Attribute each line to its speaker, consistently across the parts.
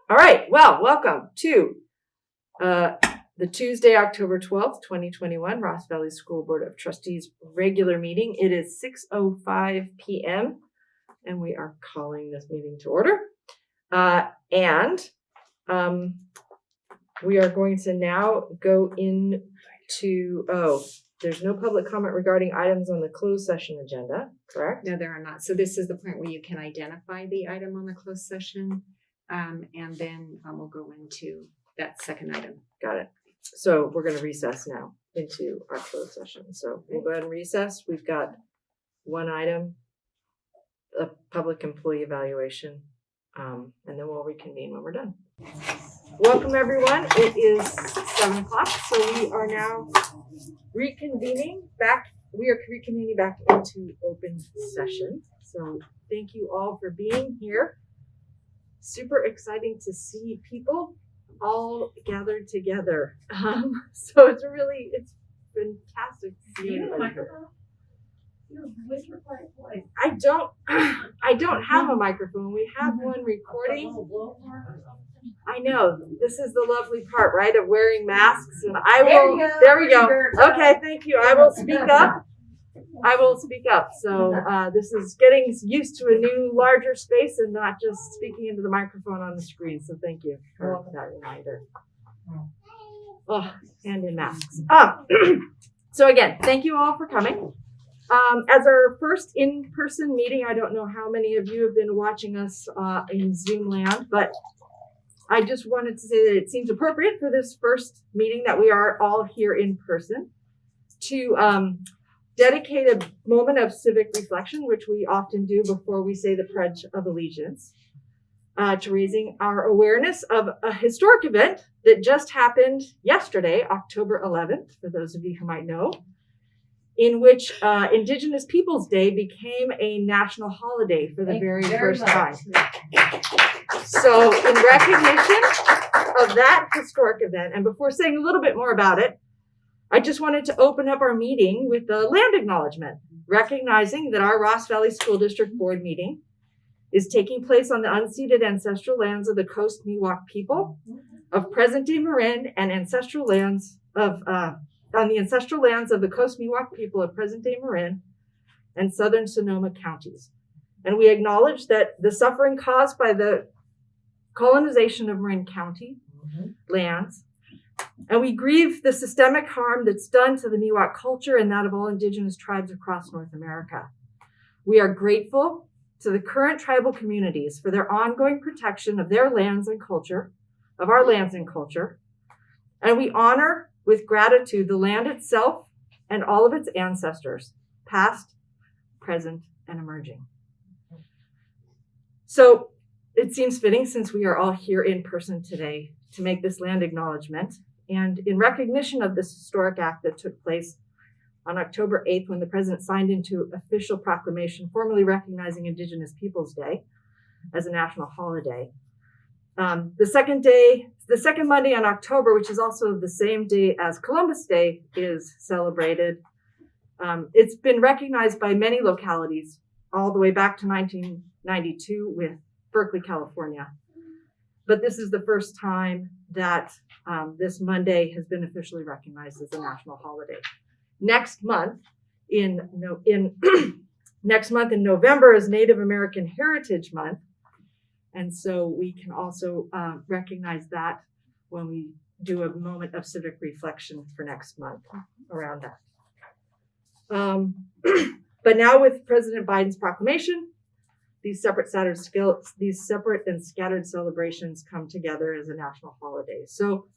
Speaker 1: All right, well, welcome to the Tuesday, October 12th, 2021, Ross Valley School Board of Trustees regular meeting. It is 6:05 p.m. and we are calling this meeting to order. We are going to now go into, there's no public comment regarding items on the closed session agenda, correct?
Speaker 2: No, there are not. So this is the point where you can identify the item on the closed session. And then we'll go into that second item.
Speaker 1: Got it. So we're going to recess now into our closed session. So we'll go ahead and recess. We've got one item, a public employee evaluation, and then we'll reconvene when we're done. Welcome, everyone. It is 7 o'clock, so we are now reconvening back. We are reconvening back into open session. So thank you all for being here. Super exciting to see people all gathered together. So it's fantastic to see everybody here. I don't have a microphone. We have one recording. I know. This is the lovely part, right, of wearing masks. And there we go. Okay, thank you. I will speak up. So this is getting used to a new, larger space and not just speaking into the microphone on the screen. So thank you for that reminder. Oh, and in masks. So again, thank you all for coming. As our first in-person meeting, I don't know how many of you have been watching us in Zoom land, but I just wanted to say that it seems appropriate for this first meeting that we are all here in person to dedicate a moment of civic reflection, which we often do before we say the Pledge of Allegiance, to raising our awareness of a historic event that just happened yesterday, October 11th, for those of you who might know, in which Indigenous Peoples Day became a national holiday for the very first time. So in recognition of that historic event, and before saying a little bit more about it, I just wanted to open up our meeting with the land acknowledgement, recognizing that our Ross Valley School District Board meeting is taking place on the unceded ancestral lands of the Coast Miwok people of present-day Marin and ancestral lands of on the ancestral lands of the Coast Miwok people of present-day Marin and southern Sonoma counties. And we acknowledge that the suffering caused by the colonization of Marin County lands, and we grieve the systemic harm that's done to the Miwok culture and that of all Indigenous tribes across North America. We are grateful to the current tribal communities for their ongoing protection of their lands and culture, of our lands and culture, and we honor with gratitude the land itself and all of its ancestors, past, present, and emerging. So it seems fitting, since we are all here in person today, to make this land acknowledgement. And in recognition of this historic act that took place on October 8th, when the president signed into official proclamation formally recognizing Indigenous Peoples Day as a national holiday, the second Monday in October, which is also the same day as Columbus Day is celebrated, it's been recognized by many localities all the way back to 1992 with Berkeley, California. But this is the first time that this Monday has been officially recognized as a national holiday. Next month in November is Native American Heritage Month. And so we can also recognize that when we do a moment of civic reflection for next month around that. But now with President Biden's proclamation, these separate and scattered celebrations come together as a national holiday. So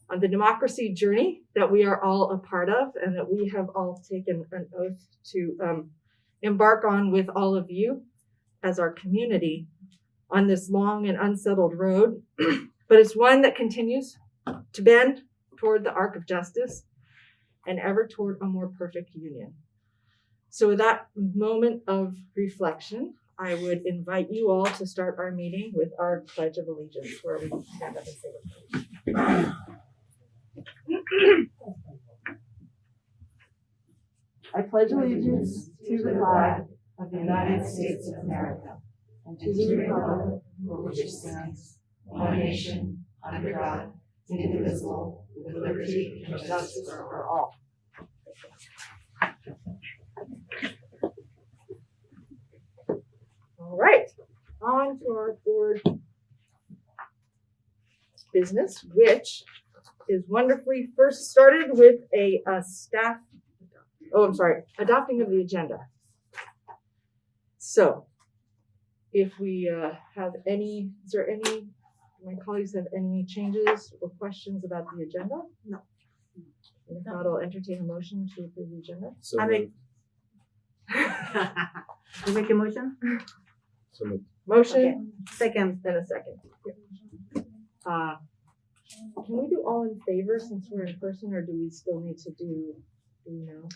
Speaker 1: on the democracy journey that we are all a part of and that we have all taken an oath to embark on with all of you as our community on this long and unsettled road, but it's one that continues to bend toward the arc of justice and ever toward a more perfect union. So with that moment of reflection, I would invite you all to start our meeting with our Pledge of Allegiance, where we stand up and say the pledge. I pledge allegiance to the flag of the United States of America and to the republic for which it stands, one nation, under God, indivisible, with liberty and justice for all. All right, on to our board business, which is wonderfully first started with a staff, adopting of the agenda. So, if we have any, my colleagues have any changes or questions about the agenda?
Speaker 2: No.
Speaker 1: If not, I'll entertain a motion to approve the agenda.
Speaker 3: So
Speaker 4: I
Speaker 3: moved.
Speaker 4: You make a motion?
Speaker 3: So moved.
Speaker 1: Motion,
Speaker 4: Second.
Speaker 1: and a second. Can we do all in favor since we're in person, or do we still need to do you know?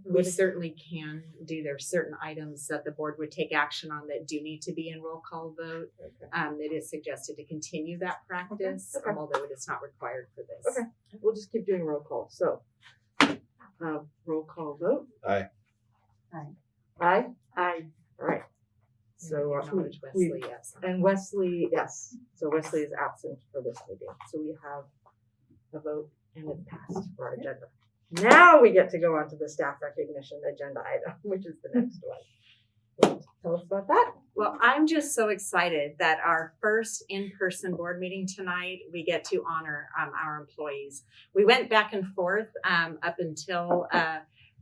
Speaker 2: We certainly can do, there are certain items that the board would take action on that do need to be in roll call vote.
Speaker 1: Okay.
Speaker 2: It is suggested to continue that practice,
Speaker 1: Okay.
Speaker 2: although it is not required for this.
Speaker 1: Okay. We'll just keep doing roll call. So, roll call vote.
Speaker 3: Aye.
Speaker 1: Aye. Aye. All right. So
Speaker 2: Acknowledge
Speaker 1: we
Speaker 2: Wesley, yes.
Speaker 1: and Wesley, yes. So Wesley is absent for this meeting. So we have a vote and it passed for our agenda. Now we get to go on to the staff recognition agenda item, which is the next one. Tell us about that.
Speaker 2: Well, I'm just so excited that our first in-person board meeting tonight, we get to honor our employees. We went back and forth up until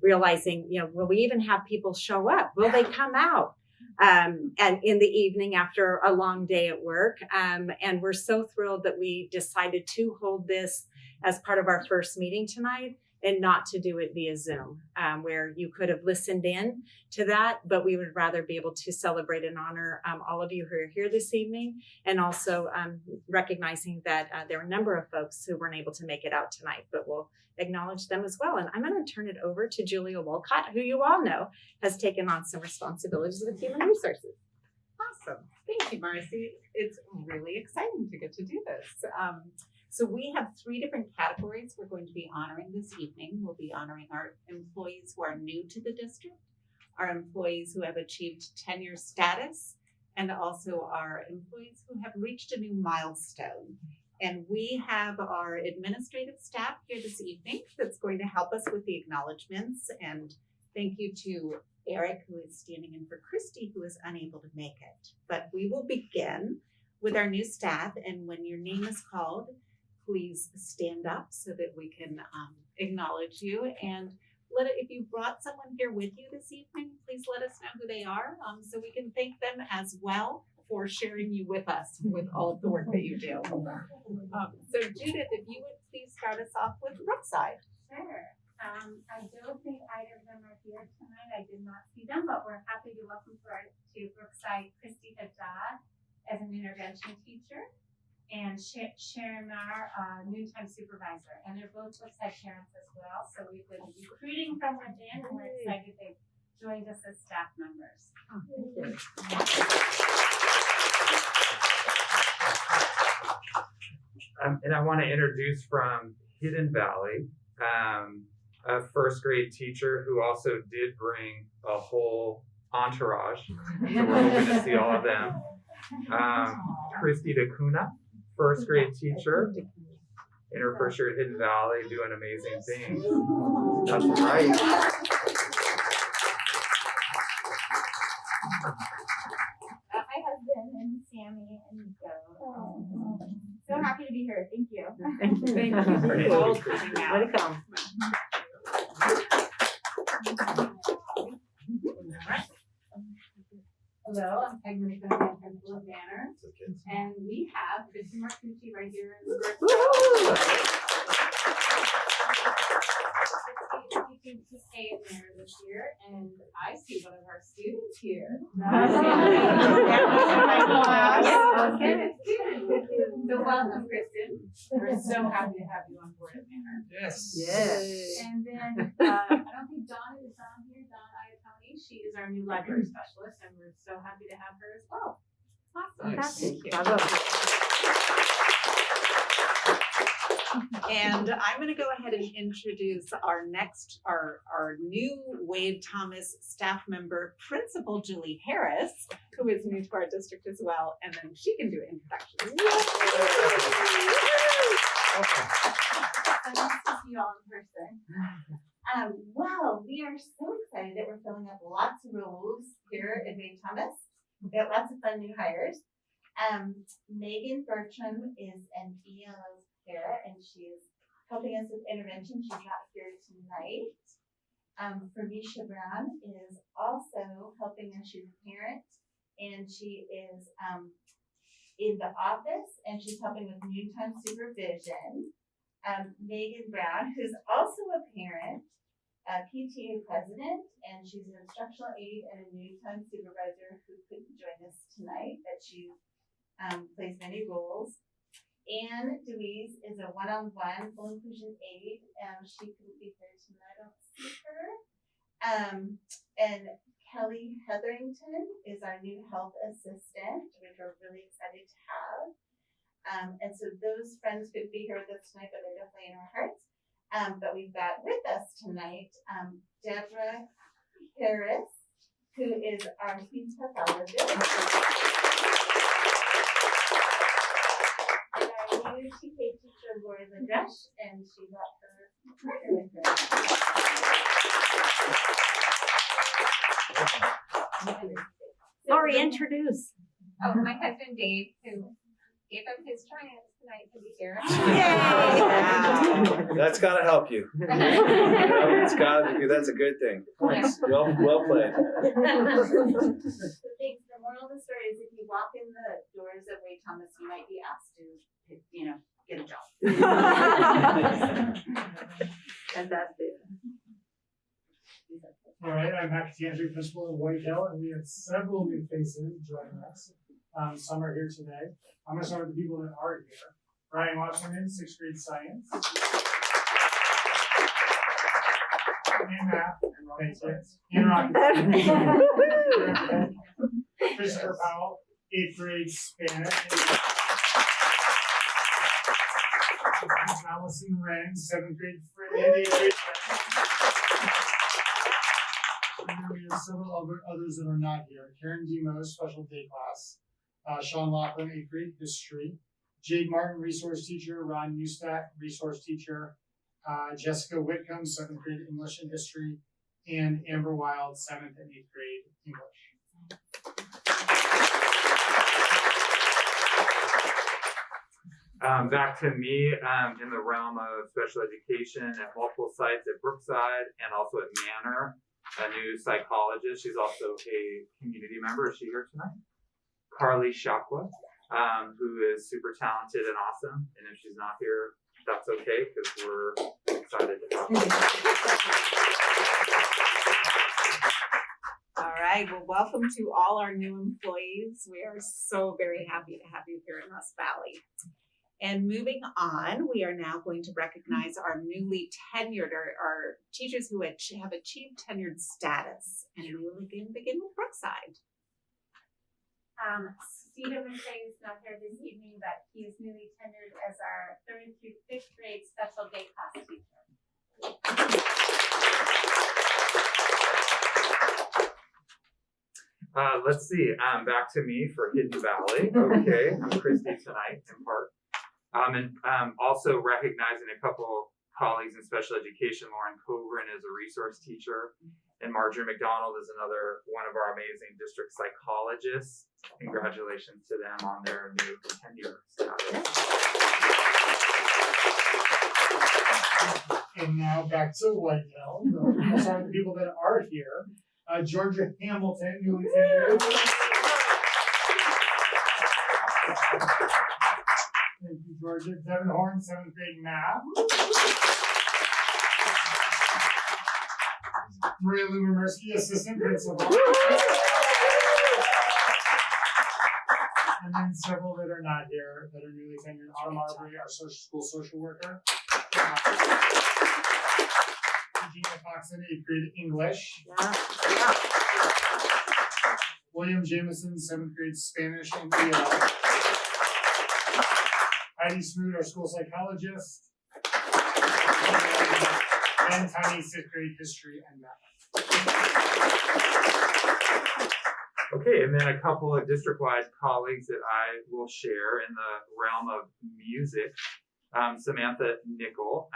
Speaker 2: realizing, will we even have people show up? Will they come out? And in the evening after a long day at work. And we're so thrilled that we decided to hold this as part of our first meeting tonight and not to do it via Zoom, where you could have listened in to that, but we would rather be able to celebrate and honor all of you who are here this evening, and also recognizing that there are a number of folks who weren't able to make it out tonight, but we'll acknowledge them as well. And I'm going to turn it over to Julia Wolcott, who you all know has taken on some responsibilities with Human Resources.
Speaker 5: Awesome. Thank you, Marcy. It's really exciting to get to do this. So we have 3 different categories we're going to be honoring this evening. We'll be honoring our employees who are new to the district, our employees who have achieved tenure status, and also our employees who have reached a new milestone. And we have our administrative staff here this evening that's going to help us with the acknowledgements. And thank you to Eric, who is standing in for Christy, who is unable to make it. But we will begin with our new staff. And when your name is called, please stand up so that we can acknowledge you. And if you brought someone here with you this evening, please let us know who they are so we can thank them as well for sharing you with us with all of the work that you do. So Judith, if you would please start us off with Brookside.
Speaker 6: Sure. I don't think either of them are here tonight. I did not see them, but we're happy to welcome to Brookside Christy Haddad as an intervention teacher, and Sharon Mar, noontime supervisor. And they're both Brookside parents as well. So we've been recruiting from within, and we're excited they've joined us as staff members.
Speaker 7: And I want to introduce from Hidden Valley, a first grade teacher who also did bring a whole entourage. So we're hoping to see all of them. Christy DeCuna, first grade teacher in her first year at Hidden Valley, doing amazing things. That's right.
Speaker 6: My husband and Sammy and Nico. So happy to be here. Thank you.
Speaker 1: Thank you.
Speaker 5: Thank you for all coming out.
Speaker 1: Welcome.
Speaker 6: Hello, I'm Peg Monica, principal of Banner, and we have Christy Marcucci right here in the teaching to stay in there this year, and I see one of our students here. So welcome, Kristen. We're so happy to have you on board at Banner.
Speaker 3: Yes.
Speaker 1: Yes.
Speaker 6: And then I don't think Dawn is on here. Dawn Iacone, she is our new library specialist, and we're so happy to have her as well. Awesome.
Speaker 3: Nice.
Speaker 6: Thank you.
Speaker 1: Bravo.
Speaker 5: And I'm going to go ahead and introduce our new Wade Thomas staff member, Principal Julie Harris, who is new to our district as well, and then she can do introductions.
Speaker 3: So nice to see you all in person. Well, we are so excited that we're filling up lots of roles here at Wade Thomas. We got lots of fun new hires. Megan Bertram is an ELO para, and she is helping us with intervention. She's not here tonight. Felicia Brown is also helping us. She's a parent, and she is in the office, and she's helping with noontime supervision. Megan Brown, who's also a parent, a PTA president, and she's an instructional aide and a noontime supervisor who couldn't join us tonight, but she plays many roles. Anne Deweese is a one-on-one full inclusion aide. She couldn't be here tonight, I don't see her. And Kelly Hetherington is our new health assistant, which we're really excited to have. And so those friends couldn't be here with us tonight, but they're definitely in our hearts. But we've got with us tonight Deborah Harris, who is our speech pathologist. And our new TK teacher, Lori Ladresh, and she got her partner with her.
Speaker 2: Lori, introduce.
Speaker 6: Oh, my husband Dave, who gave up his triumphs tonight to be here.
Speaker 4: That's gotta help you. It's gotta be, that's a good thing. Points. Well played.
Speaker 3: So thanks. The moral of the story is if you walk in the doors of Wade Thomas, you might be asked to, get a job.
Speaker 1: Fantastic.
Speaker 8: All right, I'm Matt Andrew, principal of White Hill, and we have several new faces joining us. Some are here today. I'm going to start with the people that are here. Ryan Washington, 6th grade science. And math. Thanks, and rocket. Christopher Powell, 8th grade Spanish. Allison Wren, 7th grade French. And 8th grade French. And then we have several others that are not here. Karen Demo, special day class. Sean Laughlin, 8th grade history. Jade Martin, resource teacher. Ron Newstack, resource teacher. Jessica Whitcomb, 7th grade English and history. And Amber Wild, 7th and 8th grade English.
Speaker 7: Back to me in the realm of special education at multiple sites at Brookside and also at Manor, a new psychologist. She's also a community member. Is she here tonight? Carly Shakwa, who is super talented and awesome. And if she's not here, that's okay because we're excited to have her.
Speaker 5: All right, well, welcome to all our new employees. We are so very happy to have you here in West Valley. And moving on, we are now going to recognize our newly tenured, our teachers who have achieved tenured status. And we will begin with Brookside.
Speaker 6: Stephen McCray is not here this evening, but he is newly tenured as our 3rd through 5th grade special day class teacher.
Speaker 7: Let's see. Back to me for Hidden Valley. Okay, I'm Christy tonight in part. And also recognizing a couple colleagues in special education. Lauren Coburn is a resource teacher, and Marjorie McDonald is another one of our amazing district psychologists. Congratulations to them on their new tenure status.
Speaker 8: And now back to White Hill. We'll start with the people that are here. Georgia Hamilton, newly tenured. Thank you, Georgia. Devin Horn, 7th grade math. Maria Lou Mamersky, assistant principal. And then several that are not here, that are newly tenured. Autumn Marbury, our school social worker. Regina Foxon, 8th grade English. William Jameson, 7th grade Spanish and EL. Heidi Smoot, our school psychologist. and tiny sixth grade history and math.
Speaker 7: Okay, and then a couple of district-wide colleagues that I will share in the realm of music. Samantha Nickel,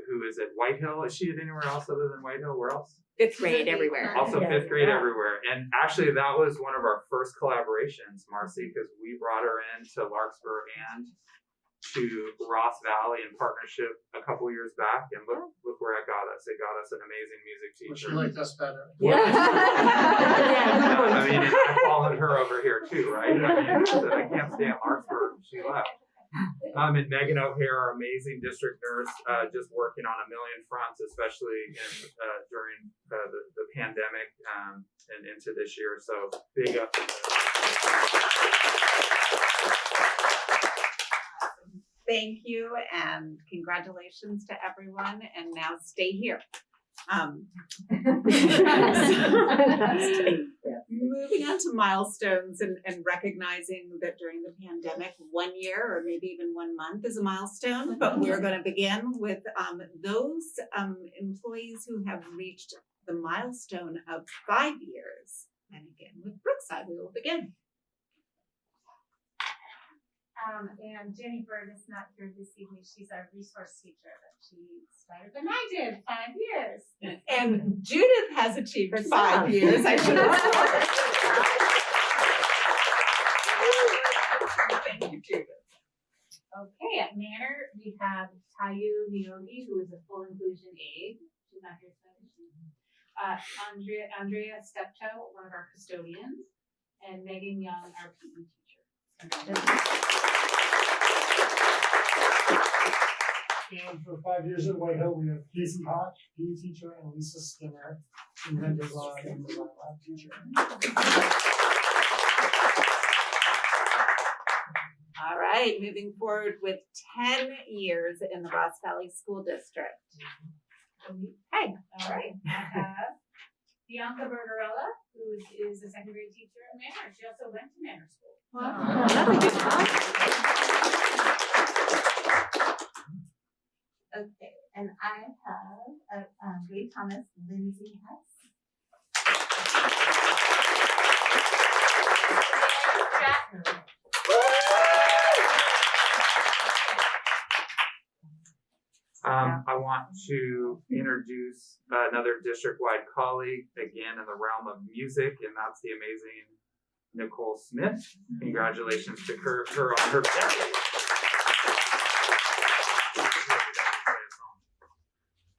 Speaker 7: who is at Whitehill. Is she at anywhere else other than Whitehill? Where else?
Speaker 2: Fifth grade everywhere.
Speaker 7: Also
Speaker 1: Yeah.
Speaker 7: fifth grade
Speaker 1: Yeah.
Speaker 7: everywhere. And actually that was one of our first collaborations, Marcy, because we brought her into Larkspur and to Ross Valley in partnership a couple years back. And look where it got us. It got us an amazing music
Speaker 8: Well, she
Speaker 7: teacher.
Speaker 8: liked us better.
Speaker 1: Yeah.
Speaker 7: I mean, and I followed her over here too, right? I mean, she said, I can't stand Larkspur. She left. And Megan O'Hare, our amazing district nurse, just working on a million fronts, especially during the pandemic and into this year. So big up to her.
Speaker 5: Thank you and congratulations to everyone. And now stay here. Moving on to milestones and recognizing that during the pandemic, 1 year or maybe even 1 month is a milestone, but we're going to begin with those employees who have reached the milestone of 5 years. And again, with Brookside, we will begin.
Speaker 6: And Jenny Bird is not here this evening. She's our resource teacher, but she started than I did, 5 years.
Speaker 5: And Judith has achieved
Speaker 1: Good
Speaker 5: 5
Speaker 1: job.
Speaker 5: years. I should have said. Thank you, Judith.
Speaker 6: Okay, at Manor, we have Tayu Niogi, who is a full inclusion aide. She's not here today. Andrea Steptoe, one of our custodians, and Megan Young, our PE teacher.
Speaker 8: And for 5 years at Whitehill, we have Casey Hodge, PE teacher, and Lisa Skinner, inventor lab and design lab teacher.
Speaker 5: All right, moving forward with 10 years in the Ross Valley School District. Hey.
Speaker 6: All right, I have Bianca Bergarella, who is a second grade teacher at Manor. She also went to Manor School.
Speaker 1: Wow, that's a good one.
Speaker 3: Okay, and I have Gray Thomas, Lindsay Hess.
Speaker 7: I want to introduce another district-wide colleague, again in the realm of music, and that's the amazing Nicole Smith. Congratulations to her on her birthday.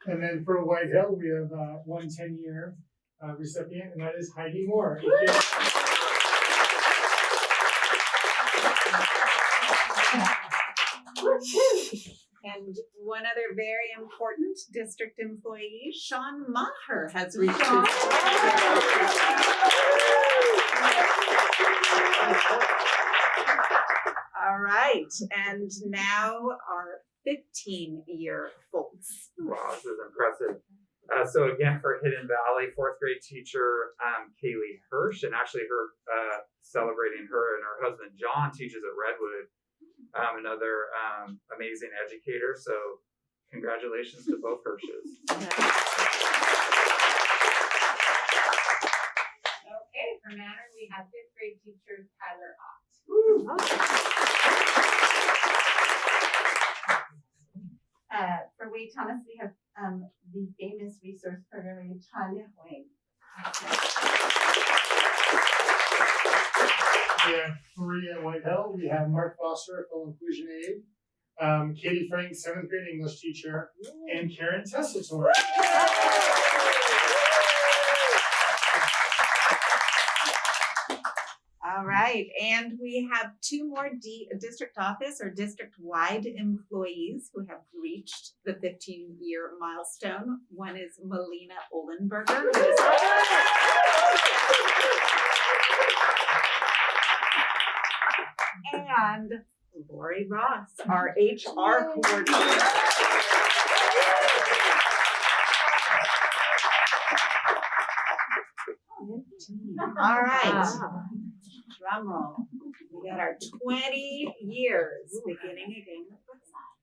Speaker 8: And then for Whitehill, we have one 10-year recipient, and that is Heidi Moore.
Speaker 5: And one other very important district employee, Sean Maher, has reached his All right, and now our 15-year folks.
Speaker 7: Wow, this is impressive. So again, for Hidden Valley, fourth grade teacher Kaylee Hirsch, and actually her celebrating her and her husband John teaches at Redwood, another amazing educator. So congratulations to both Hirsches.
Speaker 6: Okay, for Manor, we have fifth grade teacher Tyler Ott.
Speaker 3: For Wade Thomas, we have the famous resource programmer Tanya Wayne.
Speaker 8: We have 3 at Whitehill. We have Mark Foster, full inclusion aide, Katie Frank, 7th grade English teacher, and Karen Tessitore.
Speaker 5: All right, and we have 2 more district office or district-wide employees who have reached the 15-year milestone. One is Melina Olenberger, who is and Lori Ross, our HR coordinator. All right. Drum roll. We got our 20 years beginning again with Brookside.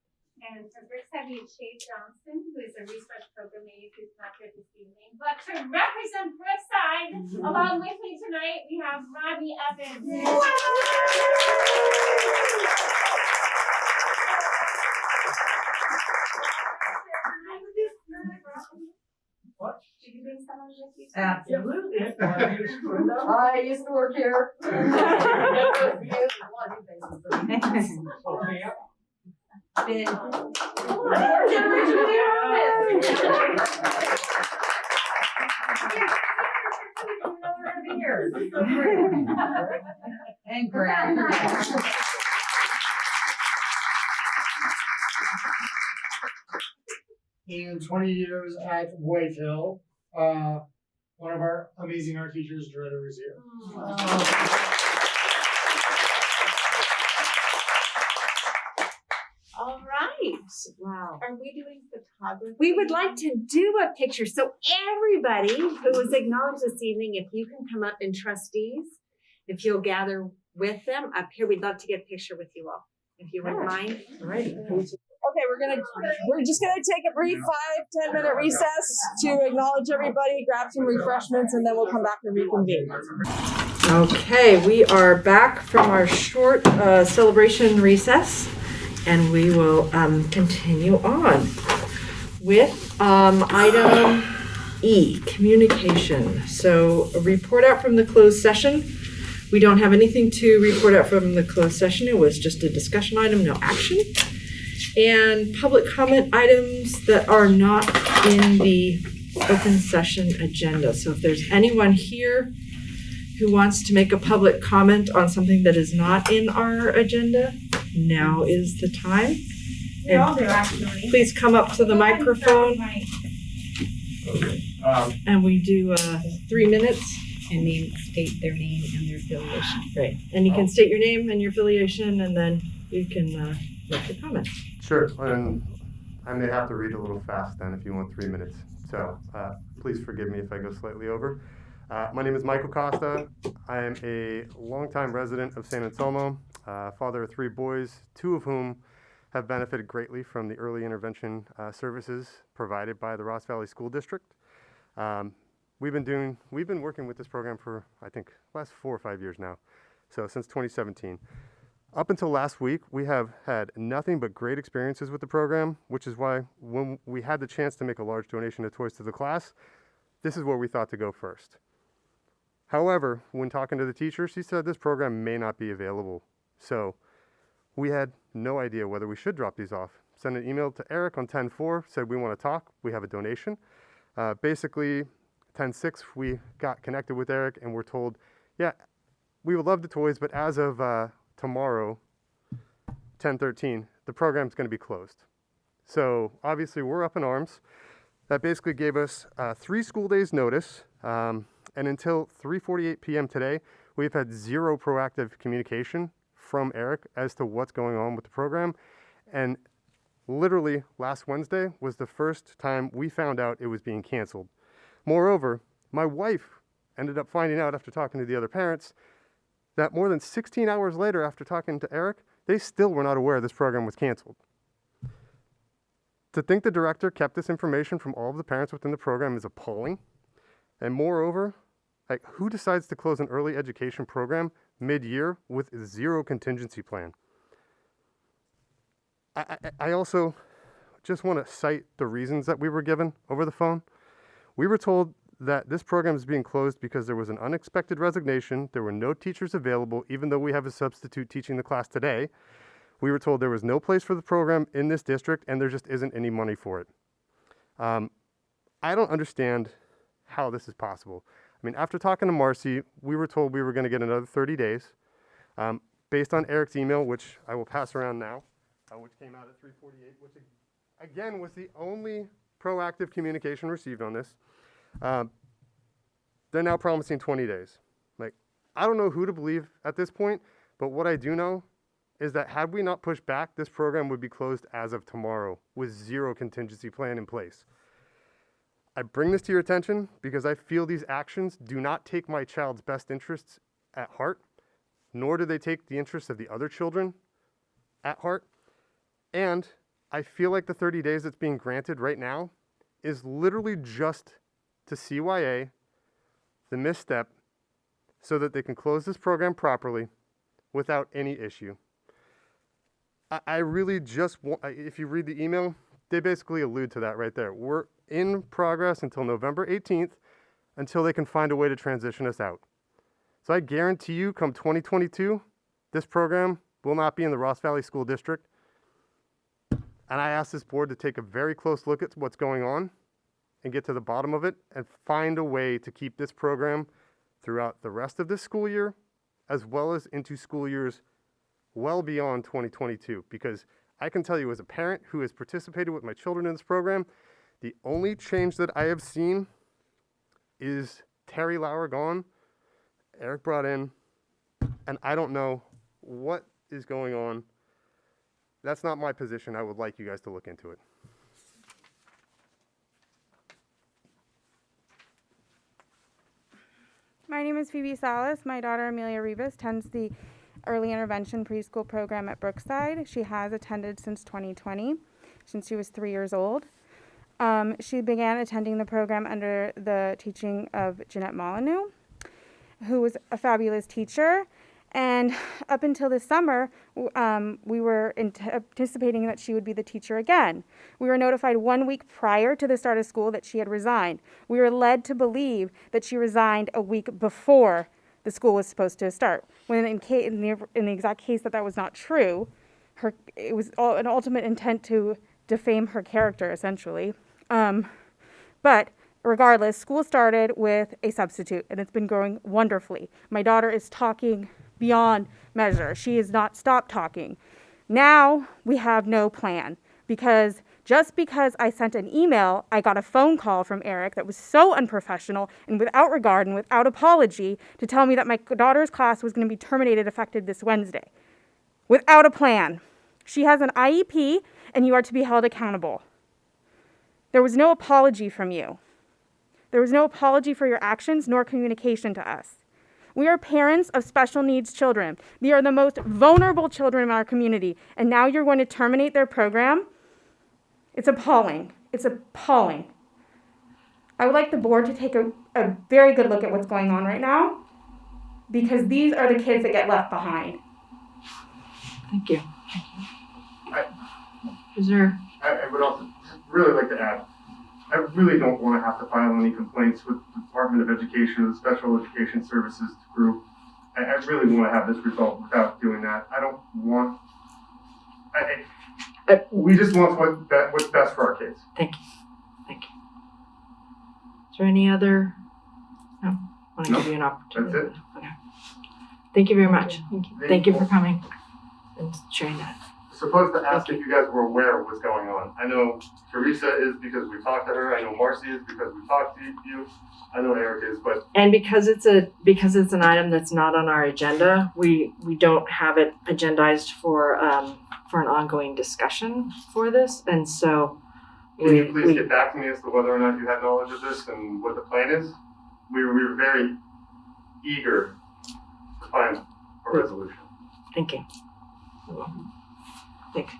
Speaker 6: And for Brookside, we have Shay Johnson, who is a resource program aide who's not here this evening. But to represent Brookside, along with me tonight, we have Robbie Evans. Did you bring someone with you?
Speaker 1: Absolutely. I used to work here. And Grant.
Speaker 8: And 20 years at Whitehill. One of our amazing art teachers, Joyner, is here.
Speaker 2: All right.
Speaker 1: Wow.
Speaker 5: Are we doing photography?
Speaker 2: We would like to do a picture. So everybody who was acknowledged this evening, if you can come up in trustees, if you'll gather with them up here, we'd love to get a picture with you all, if you wouldn't mind.
Speaker 1: Right.
Speaker 9: Okay, we're just gonna take a brief 5-10 minute recess to acknowledge everybody, grab some refreshments, and then we'll come back and reconvene.
Speaker 1: Okay, we are back from our short celebration recess, and we will continue on with item E, communication. So a report out from the closed session. We don't have anything to report out from the closed session. It was just a discussion item, no action. And public comment items that are not in the open session agenda. So if there's anyone here who wants to make a public comment on something that is not in our agenda, now is the time.
Speaker 6: We all do, actually.
Speaker 1: Please come up to the microphone, and we do 3 minutes.
Speaker 2: And state their name and their affiliation.
Speaker 1: Right, and you can state your name and your affiliation, and then you can make your comment.
Speaker 10: Sure, and I may have to read a little fast then if you want 3 minutes. So please forgive me if I go slightly over. My name is Michael Costa. I am a longtime resident of San Anselmo, father of 3 boys, 2 of whom have benefited greatly from the early intervention services provided by the Ross Valley School District. We've been working with this program for, I think, last 4 or 5 years now, so since 2017. Up until last week, we have had nothing but great experiences with the program, which is why when we had the chance to make a large donation of toys to the class, this is where we thought to go first. However, when talking to the teacher, she said this program may not be available. So we had no idea whether we should drop these off. Sent an email to Eric on 10/4, said we want to talk, we have a donation. Basically, 10/6, we got connected with Eric and we're told, yeah, we would love the toys, but as of tomorrow, 10/13, the program's going to be closed. So obviously we're up in arms. That basically gave us 3 school days notice, and until 3:48 p.m. today, we've had 0 proactive communication from Eric as to what's going on with the program. And literally last Wednesday was the first time we found out it was being canceled. Moreover, my wife ended up finding out after talking to the other parents that more than 16 hours later after talking to Eric, they still were not aware this program was canceled. To think the director kept this information from all of the parents within the program is appalling. And moreover, who decides to close an early education program mid-year with 0 contingency plan? I also just want to cite the reasons that we were given over the phone. We were told that this program is being closed because there was an unexpected resignation. There were no teachers available, even though we have a substitute teaching the class today. We were told there was no place for the program in this district and there just isn't any money for it. I don't understand how this is possible. I mean, after talking to Marcy, we were told we were going to get another 30 days. Based on Eric's email, which I will pass around now, which came out at 3:48, which again was the only proactive communication received on this. They're now promising 20 days. I don't know who to believe at this point, but what I do know is that had we not pushed back, this program would be closed as of tomorrow with 0 contingency plan in place. I bring this to your attention because I feel these actions do not take my child's best interests at heart, nor do they take the interests of the other children at heart. And I feel like the 30 days that's being granted right now is literally just to CYA the misstep so that they can close this program properly without any issue. I really just want, if you read the email, they basically allude to that right there. We're in progress until November 18th until they can find a way to transition us out. So I guarantee you, come 2022, this program will not be in the Ross Valley School District. And I ask this board to take a very close look at what's going on and get to the bottom of it and find a way to keep this program throughout the rest of this school year, as well as into school years well beyond 2022. Because I can tell you, as a parent who has participated with my children in this program, the only change that I have seen is Terry Lauer gone, Eric brought in, and I don't know what is going on. That's not my position. I would like you guys to look into it.
Speaker 11: My name is Phoebe Salas. My daughter Amelia Rivas attends the early intervention preschool program at Brookside. She has attended since 2020, since she was 3 years old. She began attending the program under the teaching of Jeanette Molyneux, who was a fabulous teacher. And up until this summer, we were anticipating that she would be the teacher again. We were notified 1 week prior to the start of school that she had resigned. We were led to believe that she resigned a week before the school was supposed to start. When in the exact case that was not true, it was an ultimate intent to defame her character, essentially. But regardless, school started with a substitute, and it's been growing wonderfully. My daughter is talking beyond measure. She has not stopped talking. Now we have no plan, because just because I sent an email, I got a phone call from Eric that was so unprofessional and without regard and without apology to tell me that my daughter's class was going to be terminated effective this Wednesday. Without a plan. She has an IEP, and you are to be held accountable. There was no apology from you. There was no apology for your actions nor communication to us. We are parents of special needs children. They are the most vulnerable children in our community, and now you're going to terminate their program? It's appalling. It's appalling. I would like the board to take a very good look at what's going on right now, because these are the kids that get left behind.
Speaker 1: Thank you. Is there?
Speaker 10: I would also really like to add, I really don't want to have to file any complaints with the Department of Education or the Special Education Services group. I really want to have this resolved without doing that. I don't want, we just want what's best for our kids.
Speaker 1: Thank you. Thank you. Is there any other? No. I want to give you an opportunity.
Speaker 10: That's it.
Speaker 1: Okay. Thank you very much. Thank you for coming and sharing that.
Speaker 10: Supposed to ask if you guys were aware of what's going on. I know Teresa is because we talked to her. I know Marcy is because we talked to you. I know Eric is, but
Speaker 1: and because it's an item that's not on our agenda, we don't have it agendized for an ongoing discussion for this, and so
Speaker 10: can you please get back to me as to whether or not you had knowledge of this and what the plan is? We were very eager to find a resolution.
Speaker 1: Thank you. Thank you.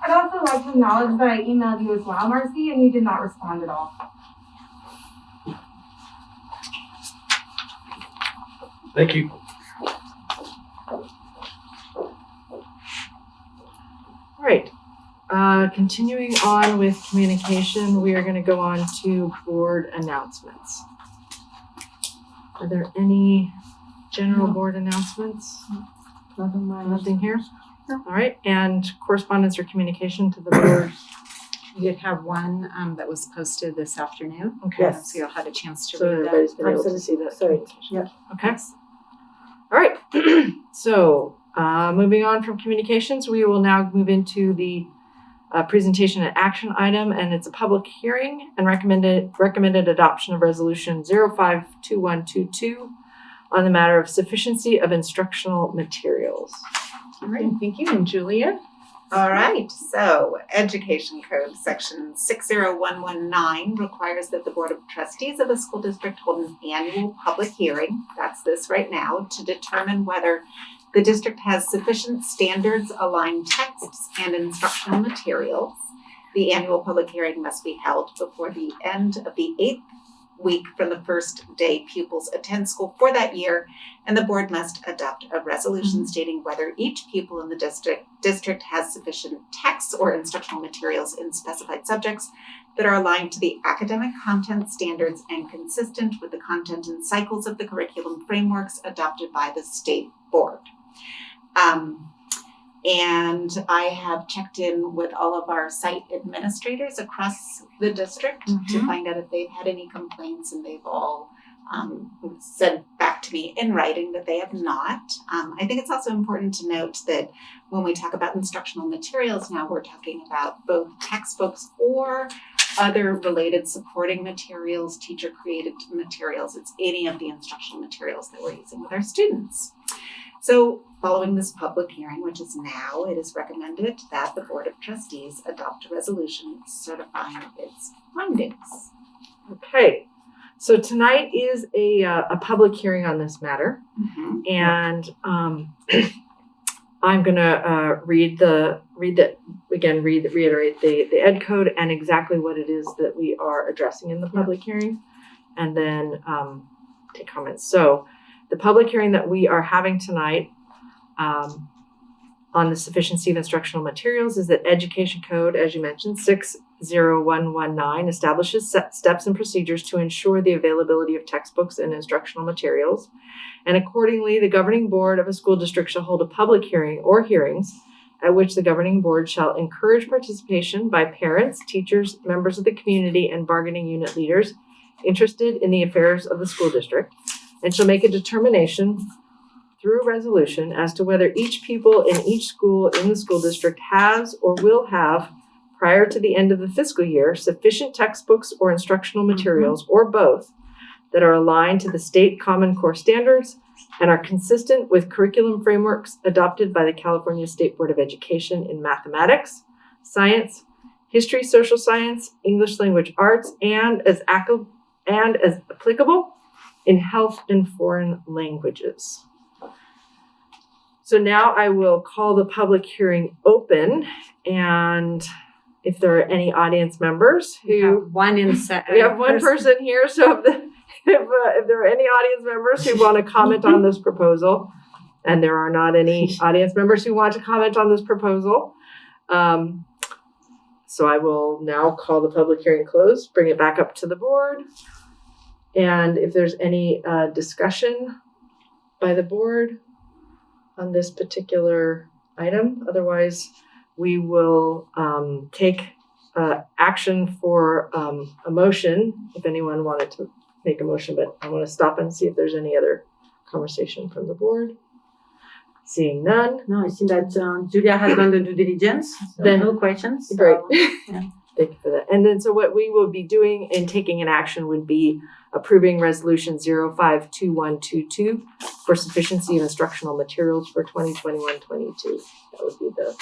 Speaker 11: I'd also like to acknowledge that I emailed you as well, Marcy, and you did not respond at all.
Speaker 4: Thank you.
Speaker 1: All right. Continuing on with communication, we are going to go on to board announcements. Are there any general board announcements? Nothing here? No. All right. And correspondence or communication to the board?
Speaker 2: We did have one that was posted this afternoon.
Speaker 1: Okay.
Speaker 2: Yes. So you all had a chance to
Speaker 1: So
Speaker 2: read
Speaker 1: everybody's
Speaker 2: that.
Speaker 1: been able to see that. Sorry.
Speaker 2: Yep.
Speaker 1: Okay. All right. So moving on from communications, we will now move into the presentation and action item, and it's a public hearing and recommended adoption of resolution 052122 on the matter of sufficiency of instructional materials.
Speaker 5: All right, thank you. And Julia?
Speaker 3: All right, so Education Code Section 60119 requires that the Board of Trustees of a school district hold an annual public hearing, that's this right now, to determine whether
Speaker 5: The district has sufficient standards-aligned texts and instructional materials. The annual public hearing must be held before the end of the 8th week from the first day pupils attend school for that year, and the board must adopt a resolution stating whether each pupil in the district has sufficient texts or instructional materials in specified subjects that are aligned to the academic content standards and consistent with the content and cycles of the curriculum frameworks adopted by the state board. And I have checked in with all of our site administrators across the district to find out if they've had any complaints, and they've all said back to me in writing that they have not. I think it's also important to note that when we talk about instructional materials now, we're talking about both textbooks or other related supporting materials, teacher-created materials. It's any of the instructional materials that we're using with our students. So following this public hearing, which is now, it is recommended that the Board of Trustees adopt a resolution certifying its findings.
Speaker 1: Okay, so tonight is a public hearing on this matter, and I'm gonna reiterate the ed code and exactly what it is that we are addressing in the public hearing, and then take comments. So the public hearing that we are having tonight on the sufficiency of instructional materials is that Education Code, as you mentioned, 60119 establishes steps and procedures to ensure the availability of textbooks and instructional materials. And accordingly, the governing board of a school district shall hold a public hearing or hearings at which the governing board shall encourage participation by parents, teachers, members of the community, and bargaining unit leaders interested in the affairs of the school district, and shall make a determination through a resolution as to whether each pupil in each school in the school district has or will have, prior to the end of the fiscal year, sufficient textbooks or instructional materials, or both, that are aligned to the state Common Core standards and are consistent with curriculum frameworks adopted by the California State Board of Education in mathematics, science, history, social science, English language arts, and as applicable in health and foreign languages. So now I will call the public hearing open, and if there are any audience members
Speaker 2: We have one
Speaker 1: we have one person here, so if there are any audience members who want to comment on this proposal, and there are not any audience members who want to comment on this proposal, so I will now call the public hearing closed, bring it back up to the board. And if there's any discussion by the board on this particular item, otherwise we will take action for a motion if anyone wanted to make a motion, but I want to stop and see if there's any other conversation from the board. Seeing none.
Speaker 12: No, I see that Julia has done the due diligence. So
Speaker 1: Then-
Speaker 12: no questions.
Speaker 1: Great.
Speaker 12: yeah.
Speaker 1: Thank you for that. And then so what we will be doing in taking an action would be approving resolution 052122 for sufficiency of instructional materials for 2021-22. That would be the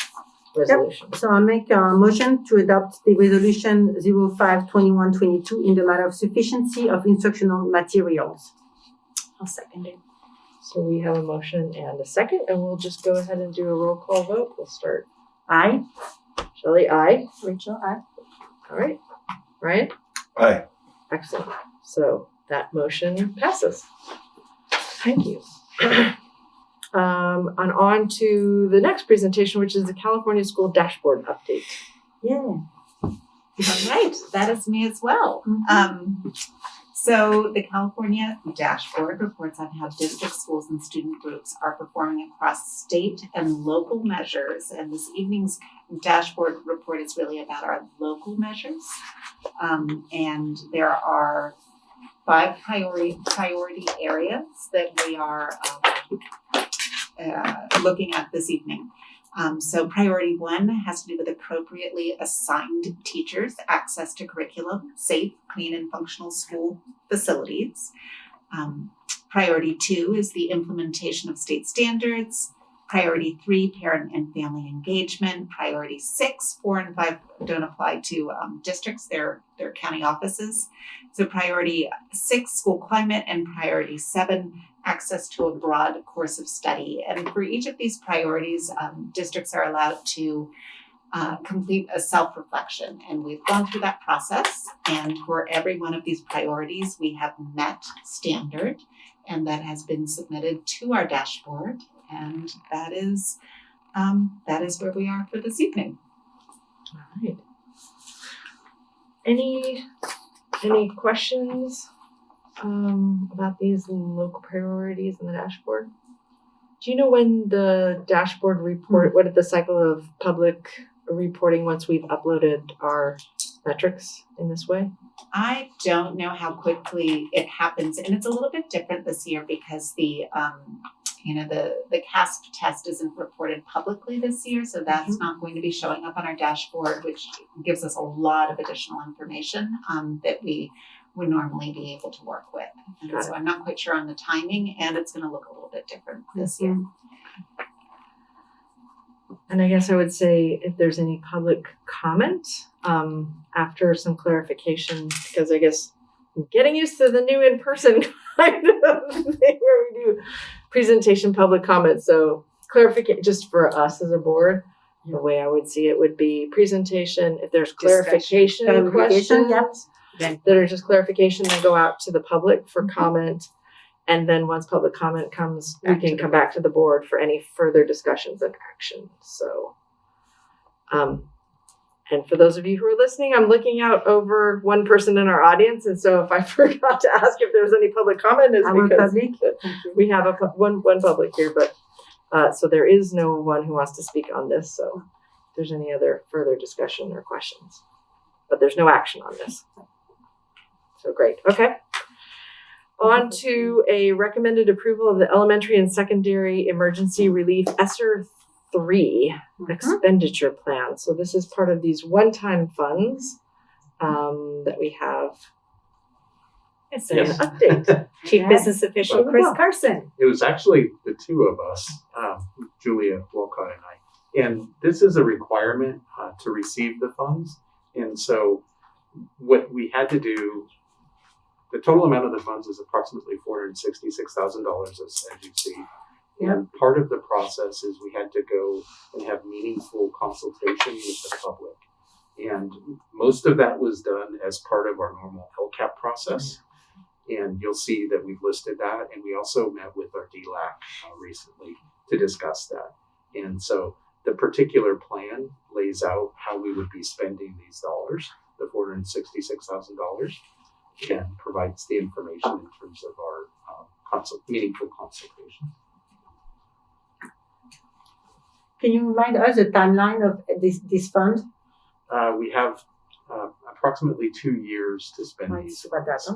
Speaker 1: resolution.
Speaker 12: So I'll make a motion to adopt the resolution 052122 in the matter of sufficiency of instructional materials.
Speaker 2: I'll second it.
Speaker 1: So we have a motion and a second, and we'll just go ahead and do a roll call vote. We'll start.
Speaker 12: Aye.
Speaker 1: Shelley, aye.
Speaker 12: Rachel, aye.
Speaker 1: All right. Ryan?
Speaker 4: Aye.
Speaker 1: Excellent. So that motion passes. Thank you. And on to the next presentation, which is the California School Dashboard Update.
Speaker 12: Yeah.
Speaker 5: All right, that is me as well. So the California Dashboard reports on how district schools and student groups are performing across state and local measures. And this evening's dashboard report is really about our local measures. And there are 5 priority areas that we are looking at this evening. So priority 1 has to do with appropriately assigned teachers, access to curriculum, safe, clean, and functional school facilities. Priority 2 is the implementation of state standards. Priority 3, parent and family engagement. Priority 6, 4 and 5 don't apply to districts, they're county offices. So priority 6, school climate, and priority 7, access to a broad course of study. And for each of these priorities, districts are allowed to complete a self-reflection. And we've gone through that process. And for every one of these priorities, we have met standard, and that has been submitted to our dashboard. And that is where we are for this evening.
Speaker 1: All right. Any questions about these local priorities in the dashboard? Do you know when the dashboard report, what is the cycle of public reporting once we've uploaded our metrics in this way?
Speaker 5: I don't know how quickly it happens, and it's a little bit different this year because the CASP test isn't reported publicly this year, so that's not going to be showing up on our dashboard, which gives us a lot of additional information that we would normally be able to work with. And so I'm not quite sure on the timing, and it's going to look a little bit different this year.
Speaker 1: And I guess I would say if there's any public comment after some clarification, because I guess I'm getting used to the new in-person kind of thing where we do presentation public comment. So clarification, just for us as a board, the way I would see it would be presentation. If there's clarification questions that are just clarification, then go out to the public for comment. And then once public comment comes, we can come back to the board for any further discussions and action. So, and for those of you who are listening, I'm looking out over one person in our audience. And so if I forgot to ask if there's any public comment, it's because we have one public here, but so there is no one who wants to speak on this. So if there's any other further discussion or questions, but there's no action on this. So great. Okay. On to a recommended approval of the elementary and secondary emergency relief ESSER 3 expenditure plan. So this is part of these one-time funds that we have.
Speaker 2: It's
Speaker 1: an update.
Speaker 2: Chief Business Official Chris Carson.
Speaker 13: It was actually the two of us, Julia Wolcott and I. And this is a requirement to receive the funds. And so what we had to do, the total amount of the funds is approximately $466,000, as you see. And part of the process is we had to go and have meaningful consultation with the public. And most of that was done as part of our normal LCAP process. And you'll see that we've listed that. And we also met with our DLAC recently to discuss that. And so the particular plan lays out how we would be spending these dollars, the $466,000, and provides the information in terms of our meaningful consultation.
Speaker 12: Can you remind us the timeline of this fund?
Speaker 13: We have approximately 2 years to spend these funds.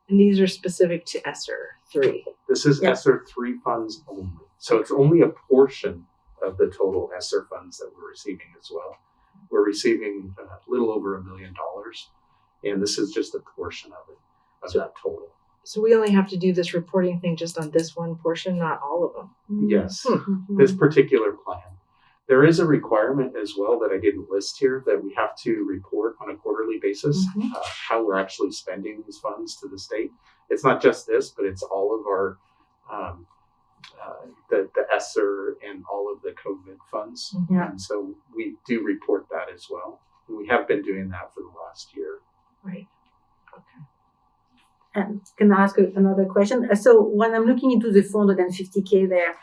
Speaker 1: And these are specific to ESSER 3.
Speaker 13: This is ESSER 3 funds only. So it's only a portion of the total ESSER funds that we're receiving as well. We're receiving a little over $1 million. And this is just a portion of it, that total.
Speaker 1: So we only have to do this reporting thing just on this one portion, not all of them.
Speaker 13: Yes, this particular plan. There is a requirement as well that I didn't list here that we have to report on a quarterly basis how we're actually spending these funds to the state. It's not just this, but it's all of our the ESSER and all of the COVID funds. And so we do report that as well. And we have been doing that for the last year.
Speaker 1: Right. Okay.
Speaker 12: And can I ask another question? So when I'm looking into the 450K there,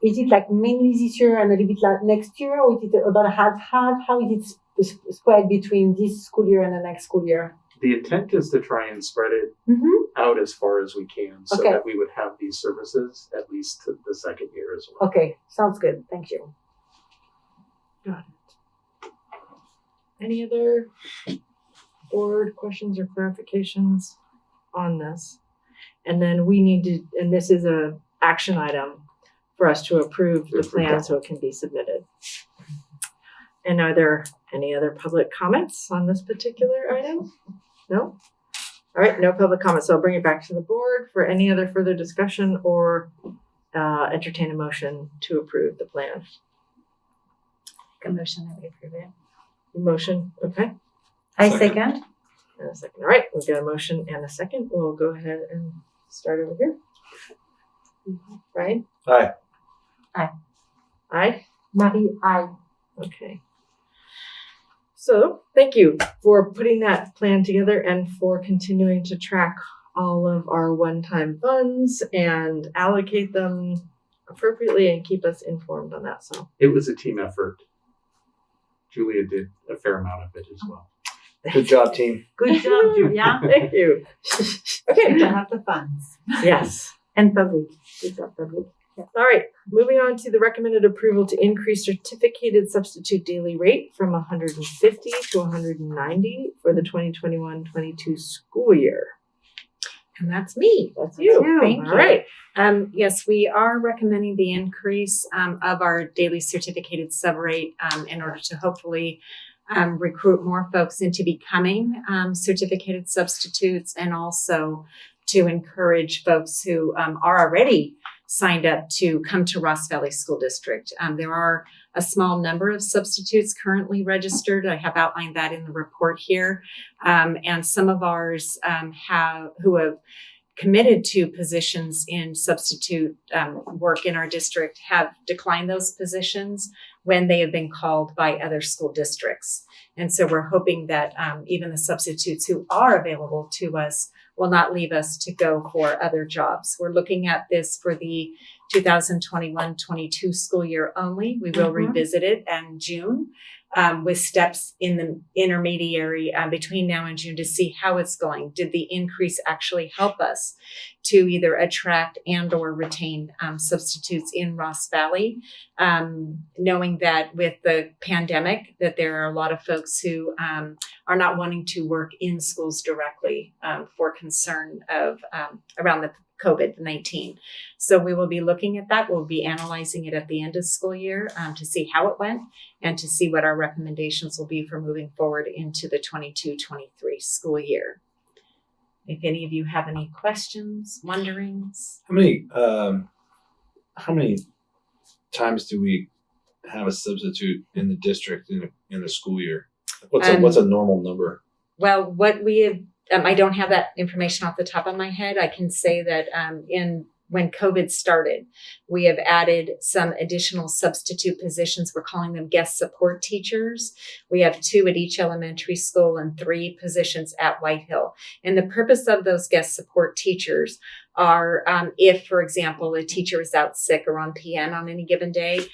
Speaker 12: is it like mainly this year and a little bit like next year, or is it about half? How is it spread between this school year and the next school year?
Speaker 13: The intent is to try and spread it out as far as we can so that we would have these services at least to the second year as well.
Speaker 12: Okay, sounds good. Thank you.
Speaker 1: Got it. Any other board questions or clarifications on this? And then we need to, and this is a action item for us to approve the plan so it can be submitted. And are there any other public comments on this particular item? No? All right, no public comments. So I'll bring it back to the board for any other further discussion or entertain a motion to approve the plan.
Speaker 2: A motion that we approve it.
Speaker 1: Motion, okay.
Speaker 12: I second.
Speaker 1: And a second. All right, we've got a motion and a second. We'll go ahead and Start over here. Right?
Speaker 4: Aye.
Speaker 1: Aye?
Speaker 12: Marie, aye.
Speaker 1: Okay. So, thank you for putting that plan together and for continuing to track all of our one-time funds and allocate them appropriately and keep us informed on that. So,
Speaker 13: It was a team effort. Julia did a fair amount of it as well.
Speaker 4: Good job, team.
Speaker 12: Good job, Julia.
Speaker 1: thank you.
Speaker 5: Okay, to have the funds.
Speaker 1: Yes.
Speaker 12: And public. Good job, public.
Speaker 1: All right, moving on to the recommended approval to increase certificated substitute daily rate from 150 to 190 for the 2021-22 school year.
Speaker 2: And that's me.
Speaker 1: That's you.
Speaker 2: Thank
Speaker 1: All right.
Speaker 2: Yes, we are recommending the increase of our daily certificated sub rate in order to hopefully recruit more folks into becoming certificated substitutes, and also to encourage folks who are already signed up to come to Ross Valley School District. There are a small number of substitutes currently registered. I have outlined that in the report here. And some of ours who have committed to positions in substitute work in our district have declined those positions when they have been called by other school districts. And so we're hoping that even the substitutes who are available to us will not leave us to go for other jobs. We're looking at this for the 2021-22 school year only. We will revisit it in June with steps in the intermediary between now and June to see how it's going. Did the increase actually help us to either attract and or retain substitutes in Ross Valley? Knowing that with the pandemic that there are a lot of folks who are not wanting to work in schools directly for concern of around the COVID-19. So we will be looking at that. We'll be analyzing it at the end of school year to see how it went and to see what our recommendations will be for moving forward into the 22-23 school year. If any of you have any questions, wonderings.
Speaker 4: How many times do we have a substitute in the district in a school year? What's a normal number?
Speaker 2: Well, what we have, I don't have that information off the top of my head. I can say that when COVID started, we have added some additional substitute positions. We're calling them guest support teachers. We have 2 at each elementary school and 3 positions at Whitehill. And the purpose of those guest support teachers are if, for example, a teacher is out sick or on PN on any given day,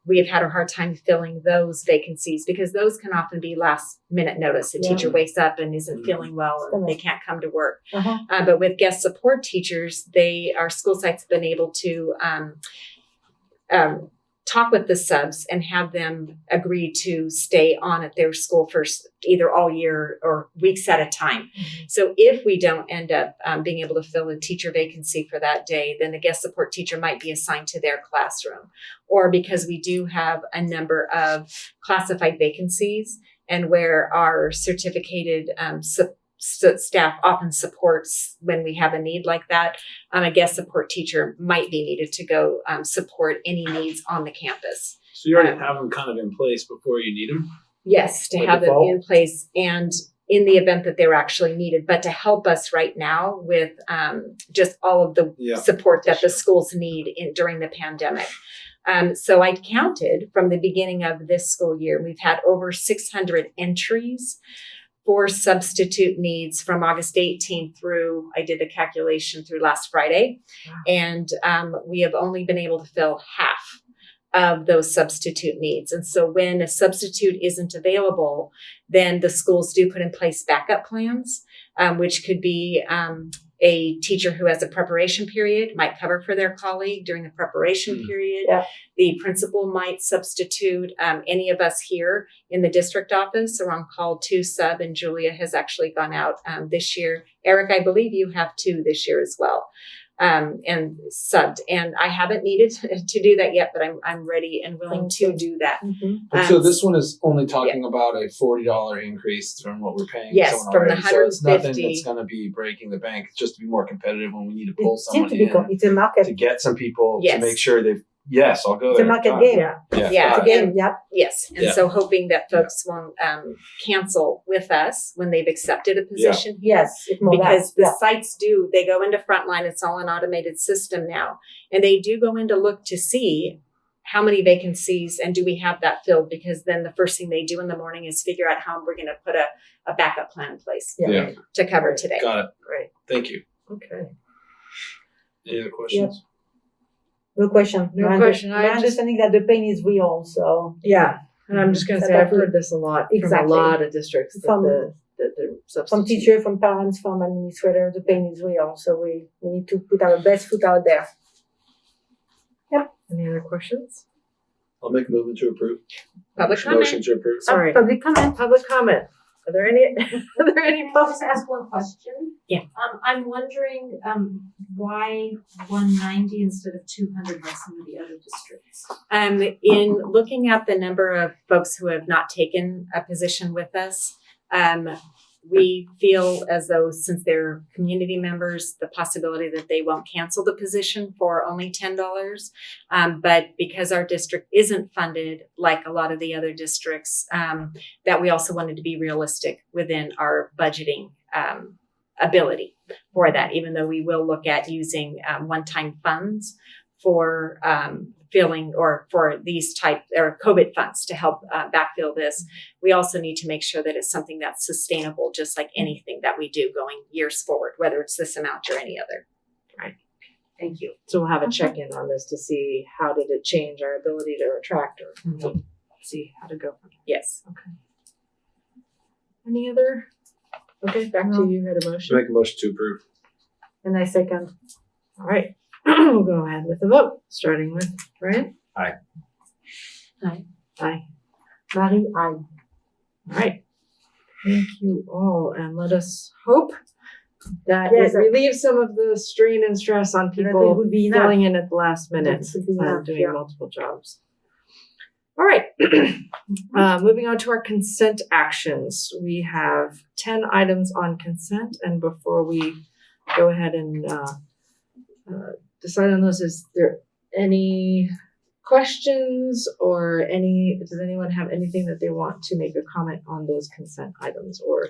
Speaker 2: we have had a hard time filling those vacancies because those can often be last minute notice. A teacher wakes up and isn't feeling well and they can't come to work. But with guest support teachers, our school sites have been able to talk with the subs and have them agree to stay on at their school for either all year or weeks at a time. So if we don't end up being able to fill a teacher vacancy for that day, then the guest support teacher might be assigned to their classroom. Or because we do have a number of classified vacancies and where our certificated staff often supports when we have a need like that, a guest support teacher might be needed to go support any needs on the campus.
Speaker 4: So you already have them kind of in place before you need them?
Speaker 2: Yes, to have them in place and in the event that they're actually needed, but to help us right now with just all of the support that the schools need during the pandemic. So I counted from the beginning of this school year, we've had over 600 entries for substitute needs from August 18th through, I did the calculation through last Friday. And we have only been able to fill half of those substitute needs. And so when a substitute isn't available, then the schools do put in place backup plans, which could be a teacher who has a preparation period might cover for their colleague during the preparation period. The principal might substitute. Any of us here in the district office are on call 2 sub, and Julia has actually gone out this year. Eric, I believe you have 2 this year as well. And subbed. And I haven't needed to do that yet, but I'm ready and willing to do that.
Speaker 4: So this one is only talking about a $40 increase from what we're paying.
Speaker 2: Yes,
Speaker 4: someone
Speaker 2: from
Speaker 4: already.
Speaker 2: the
Speaker 4: So it's nothing
Speaker 2: 150.
Speaker 4: that's going to be breaking the bank. It's just to be more competitive when we need to pull someone in
Speaker 12: It's a market.
Speaker 4: to get some people to
Speaker 2: Yes.
Speaker 4: make sure Yes, I'll go
Speaker 12: It's a
Speaker 4: there.
Speaker 12: market
Speaker 4: God.
Speaker 12: game.
Speaker 1: Yeah.
Speaker 4: Yeah.
Speaker 2: Yeah.
Speaker 12: It's a game,
Speaker 2: and-
Speaker 12: yep.
Speaker 2: Yes, and
Speaker 4: Yeah.
Speaker 2: so hoping that folks won't cancel with us when they've accepted a position here.
Speaker 12: Yes, it's more
Speaker 2: Because
Speaker 12: that.
Speaker 2: the sites they go into Frontline, it's all an automated system now, and they do go in to look to see how many vacancies and do we have that filled, because then the first thing they do in the morning is figure out how we're going to put a backup plan in place
Speaker 4: Yeah.
Speaker 2: to cover today.
Speaker 4: Got it.
Speaker 1: Right.
Speaker 4: Thank you.
Speaker 1: Okay.
Speaker 4: Any other questions?
Speaker 12: No question.
Speaker 1: No
Speaker 12: My
Speaker 1: question.
Speaker 12: My
Speaker 1: I just-
Speaker 12: understanding that the pain is real, so.
Speaker 1: Yeah. And I'm just going to say, I've heard this a lot from
Speaker 12: Exactly.
Speaker 1: a lot of districts that
Speaker 12: From-
Speaker 1: the
Speaker 12: From
Speaker 1: substitute.
Speaker 12: teachers, from parents, from administrators, the pain is real, so we need to put our best foot out there.
Speaker 1: Any other questions?
Speaker 4: I'll make a movement to approve.
Speaker 2: Public comment.
Speaker 4: Motion to approve.
Speaker 1: Sorry.
Speaker 12: Public comment.
Speaker 1: Public comment. Are there any? Are there any?
Speaker 14: Can I just ask one question?
Speaker 2: Yeah.
Speaker 14: I'm wondering, why 190 instead of 200 like some of the other districts?
Speaker 2: In looking at the number of folks who have not taken a position with us, we feel as though since they're community members, the possibility that they won't cancel the position for only $10. But because our district isn't funded like a lot of the other districts, that we also wanted to be realistic within our budgeting ability for that, even though we will look at using one-time funds for filling or for these type or COVID funds to help backfill this. We also need to make sure that it's something that's sustainable, just like anything that we do going years forward, whether it's this amount or any other.
Speaker 1: Right.
Speaker 2: Thank you.
Speaker 1: So we'll have a check-in on this to see how did it change our ability to attract or see how to go from there.
Speaker 2: Yes.
Speaker 1: Okay. Any other? Okay, back to you. Had a motion.
Speaker 4: Make a motion to approve.
Speaker 12: And I second.
Speaker 1: All right. We'll go ahead with the vote, starting with Brian.
Speaker 4: Aye.
Speaker 12: Aye.
Speaker 1: Aye.
Speaker 12: Marie, aye.
Speaker 1: All right. Thank you all, and let us hope that
Speaker 12: Yes,
Speaker 1: it relieves some of the strain and stress on
Speaker 12: that it
Speaker 1: people
Speaker 12: would be enough.
Speaker 1: filling in at the last minute
Speaker 12: That would be enough,
Speaker 1: doing
Speaker 12: yeah.
Speaker 1: multiple jobs. All right. Moving on to our consent actions. We have 10 items on consent, and before we go ahead and decide on those, is there any questions or does anyone have anything that they want to make a comment on those consent items or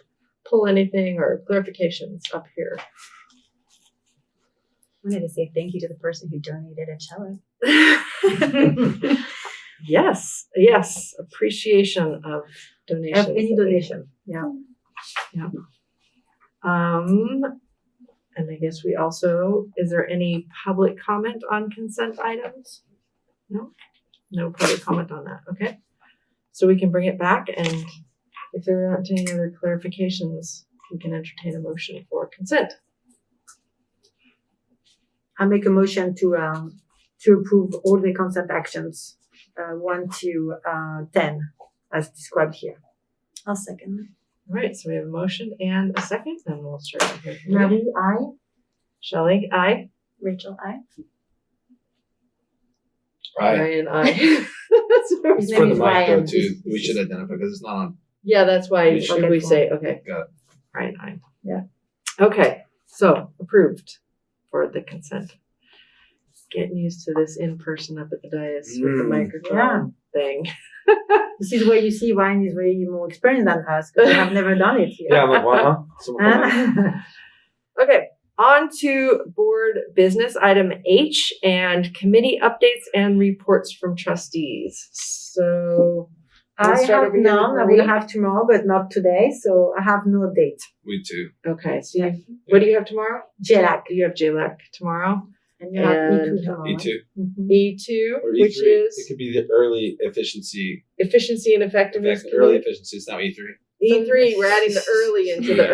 Speaker 1: pull anything or clarifications up here?
Speaker 15: I wanted to say thank you to the person who donated a cello.
Speaker 1: Yes, appreciation of donations.
Speaker 12: Any donation, yeah.
Speaker 1: Yeah. And I guess we also, is there any public comment on consent items? No? No public comment on that, okay. So we can bring it back, and if there aren't any other clarifications, we can entertain a motion for consent.
Speaker 12: I make a motion to approve all the consent actions, 1 to 10, as described here.
Speaker 15: I'll second.
Speaker 1: All right, so we have a motion and a second, and we'll start here.
Speaker 12: Marie, aye.
Speaker 1: Shelley, aye.
Speaker 15: Rachel, aye.
Speaker 4: Aye.
Speaker 1: Brian, aye.
Speaker 4: It's for the micro too. We should identify because it's not on.
Speaker 1: Yeah, that's why
Speaker 4: We
Speaker 1: should
Speaker 4: should-
Speaker 1: we say, okay.
Speaker 4: Got it.
Speaker 1: Brian, aye.
Speaker 12: Yeah.
Speaker 1: Okay, so approved for the consent. Getting used to this in person up at the dais with the microphone thing.
Speaker 12: This is where you see Ryan is way more experienced than us because I have never done it here.
Speaker 4: Yeah, I'm like, what, huh? Someone come on.
Speaker 1: Okay, on to board business, item H, and committee updates and reports from trustees. So
Speaker 12: I
Speaker 1: let's start
Speaker 12: have
Speaker 1: over here with
Speaker 12: none. I
Speaker 1: Marie.
Speaker 12: will have tomorrow, but not today. So I have no update.
Speaker 4: We too.
Speaker 1: Okay, so what do you have tomorrow?
Speaker 12: JLAC.
Speaker 1: You have JLAC tomorrow.
Speaker 12: And you have E2
Speaker 1: And
Speaker 12: tomorrow.
Speaker 4: E2.
Speaker 1: E2,
Speaker 4: Or E3.
Speaker 1: which is
Speaker 4: It could be the early efficiency.
Speaker 1: efficiency and effectiveness.
Speaker 4: Early efficiency. It's now E3.
Speaker 1: E3, we're adding the early into the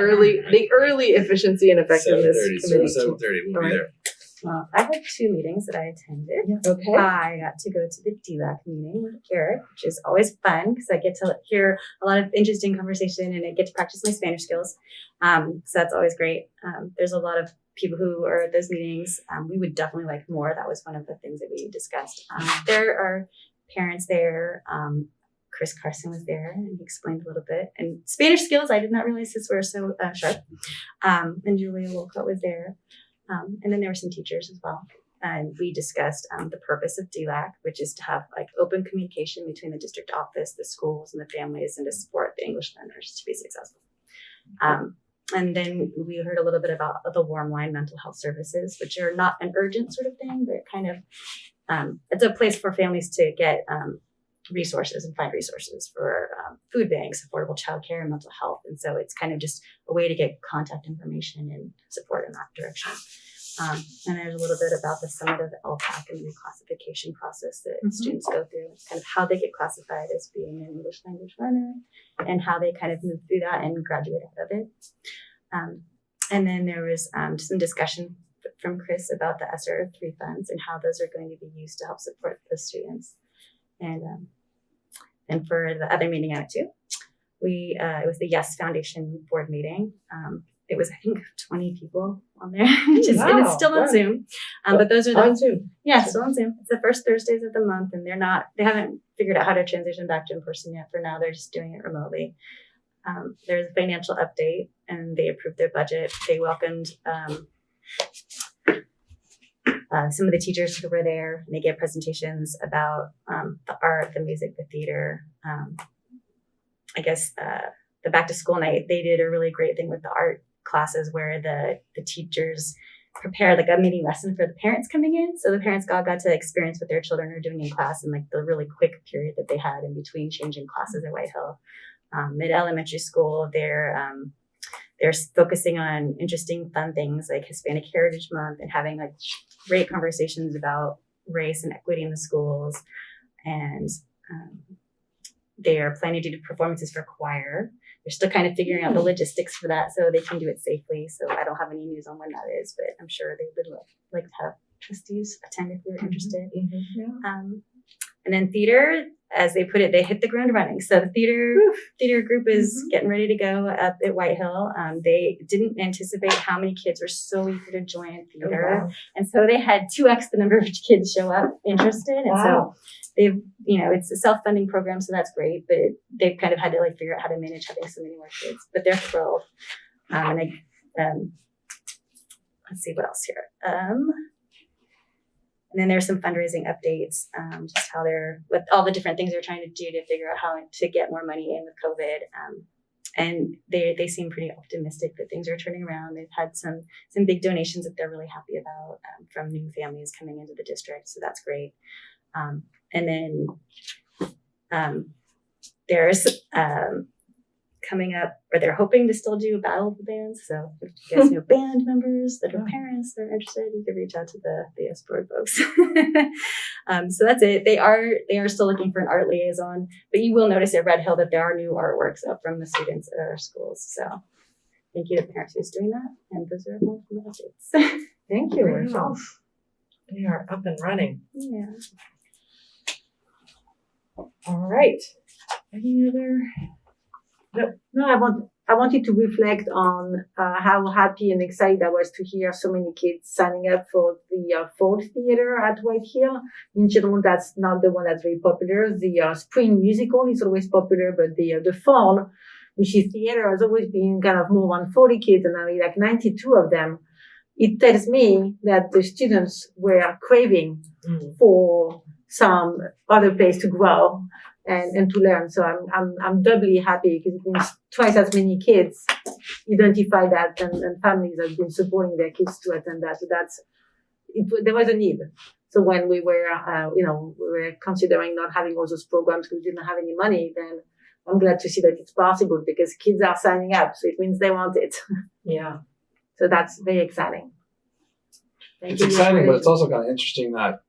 Speaker 1: early efficiency and effectiveness
Speaker 4: 7:30.
Speaker 1: committee.
Speaker 4: So 7:30. We'll
Speaker 1: All
Speaker 4: be
Speaker 1: right.
Speaker 4: there.
Speaker 15: Well, I had 2 meetings that I attended.
Speaker 1: Okay.
Speaker 15: I got to go to the DLAC meeting with Eric, which is always fun because I get to hear a lot of interesting conversation and I get to practice my Spanish skills. So that's always great. There's a lot of people who are at those meetings. We would definitely like more. That was one of the things that we discussed. There are parents there. Chris Carson was there and he explained a little bit. And Spanish skills, I did not realize this were so sharp. And Julia Wolcott was there. And then there were some teachers as well. and we discussed the purpose of DLAC, which is to have like open communication between the district office, the schools, and the families, and to support the English learners to be successful. And then we heard a little bit about the Warm Line mental health services, which are not an urgent sort of thing, but kind of it's a place for families to get resources and find resources for food banks, affordable childcare, and mental health. And so it's kind of just a way to get contact information and support in that direction. And there's a little bit about the summit of the LPAC and the reclassification process that students go through, kind of how they get classified as being an English language learner and how they kind of move through that and graduate out of it. And then there was some discussion from Chris about the ESSER 3 funds and how those are going to be used to help support the students. And for the other meeting on it too, it was the Yes Foundation board meeting. It was, I think, 20 people on there, which is, and it's still on Zoom. But those are
Speaker 1: on Zoom.
Speaker 15: Yeah, still on Zoom. It's the first Thursdays of the month, and they haven't figured out how to transition back to in person yet. For now, they're just doing it remotely. There's a financial update, and they approved their budget. They welcomed some of the teachers who were there, and they gave presentations about the art, the music, the theater. I guess the back to school night, they did a really great thing with the art classes where the teachers prepared like a mini lesson for the parents coming in. So the parents got to experience what their children are doing in class in like the really quick period that they had in between changing classes at Whitehill. Mid-elementary school, they're focusing on interesting, fun things like Hispanic Heritage Month and having like great conversations about race and equity in the schools. And they are planning to do performances for choir. They're still kind of figuring out the logistics for that so they can do it safely. So I don't have any news on when that is, but I'm sure they would like to have trustees attend if they're interested. And then theater, as they put it, they hit the ground running. So the theater group is getting ready to go up at Whitehill. They didn't anticipate how many kids were so eager to join theater. And so they had 2x the number of kids show up interested. And so they've, it's a self-funding program, so that's great, but they've kind of had to like figure out how to manage having so many more kids, but they're thrilled. Let's see what else here. And then there's some fundraising updates, just how with all the different things they're trying to do to figure out how to get more money in with COVID. And they seem pretty optimistic that things are turning around. They've had some big donations that they're really happy about from new families coming into the district. So that's great. And then there's coming up, or they're hoping to still do a battle of the bands. So if you guys know band members that are parents that are interested, you can reach out to the S board folks. So that's it. They are still looking for an art liaison, but you will notice at Red Hill that there are new artworks up from the students at our schools. So thank you to the parents who's doing that. And those are all the updates.
Speaker 1: Thank you. Wow. They are up and running.
Speaker 15: Yeah.
Speaker 1: All right. Any other?
Speaker 12: No, I wanted to reflect on how happy and excited I was to hear so many kids signing up for the fall theater at Whitehill. In general, that's not the one that's very popular. The spring musical is always popular, but the fall, which is theater, has always been kind of more than 40 kids, and only like 92 of them. It tells me that the students were craving for some other place to grow and to learn. So I'm doubly happy because it means twice as many kids identify that and families have been supporting their kids to attend that. So there was a need. So when we were, we were considering not having all those programs because we didn't have any money, then I'm glad to see that it's possible because kids are signing up. So it means they want it.
Speaker 1: Yeah.
Speaker 12: So that's very exciting.
Speaker 4: It's exciting, but it's also kind of interesting that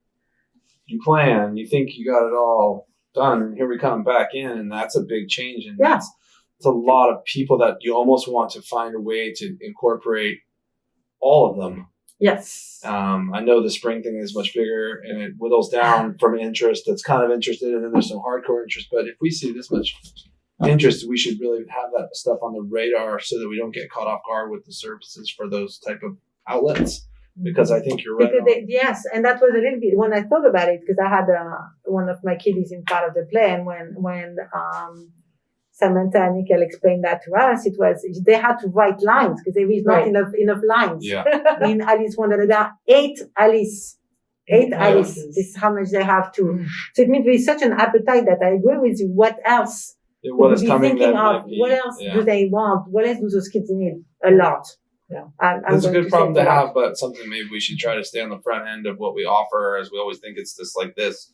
Speaker 4: you plan, you think you got it all done, and here we come back in, and that's a big change. And it's a lot of people that you almost want to find a way to incorporate all of them.
Speaker 12: Yes.
Speaker 4: I know the spring thing is much bigger, and it whittles down from interest that's kind of interested, and then there's some hardcore interest. But if we see this much interest, we should really have that stuff on the radar so that we don't get caught off guard with the services for those type of outlets. Because I think you're right.
Speaker 12: Yes, and that was a little bit when I thought about it, because I had one of my kiddies in part of the play, and when Samantha and Nicole explained that to us, it was they had to write lines because there is not enough lines.
Speaker 4: Yeah.
Speaker 12: In Alice Wonderland, there are 8 Alice 8 IELTS. This is how much they have to. So it means there is such an appetite that I agree with you. What else?
Speaker 4: Yeah, what
Speaker 12: could
Speaker 4: is
Speaker 12: we be
Speaker 4: coming
Speaker 12: thinking
Speaker 4: that
Speaker 12: of?
Speaker 4: might be,
Speaker 12: What else
Speaker 4: yeah.
Speaker 12: do they want? What else do those kids need? A lot.
Speaker 1: Yeah.
Speaker 12: I'm
Speaker 4: It's a
Speaker 12: going
Speaker 4: good
Speaker 12: to
Speaker 4: problem
Speaker 12: say
Speaker 4: to
Speaker 12: a lot.
Speaker 4: have, but something maybe we should try to stay on the front end of what we offer, as we always think it's just like this.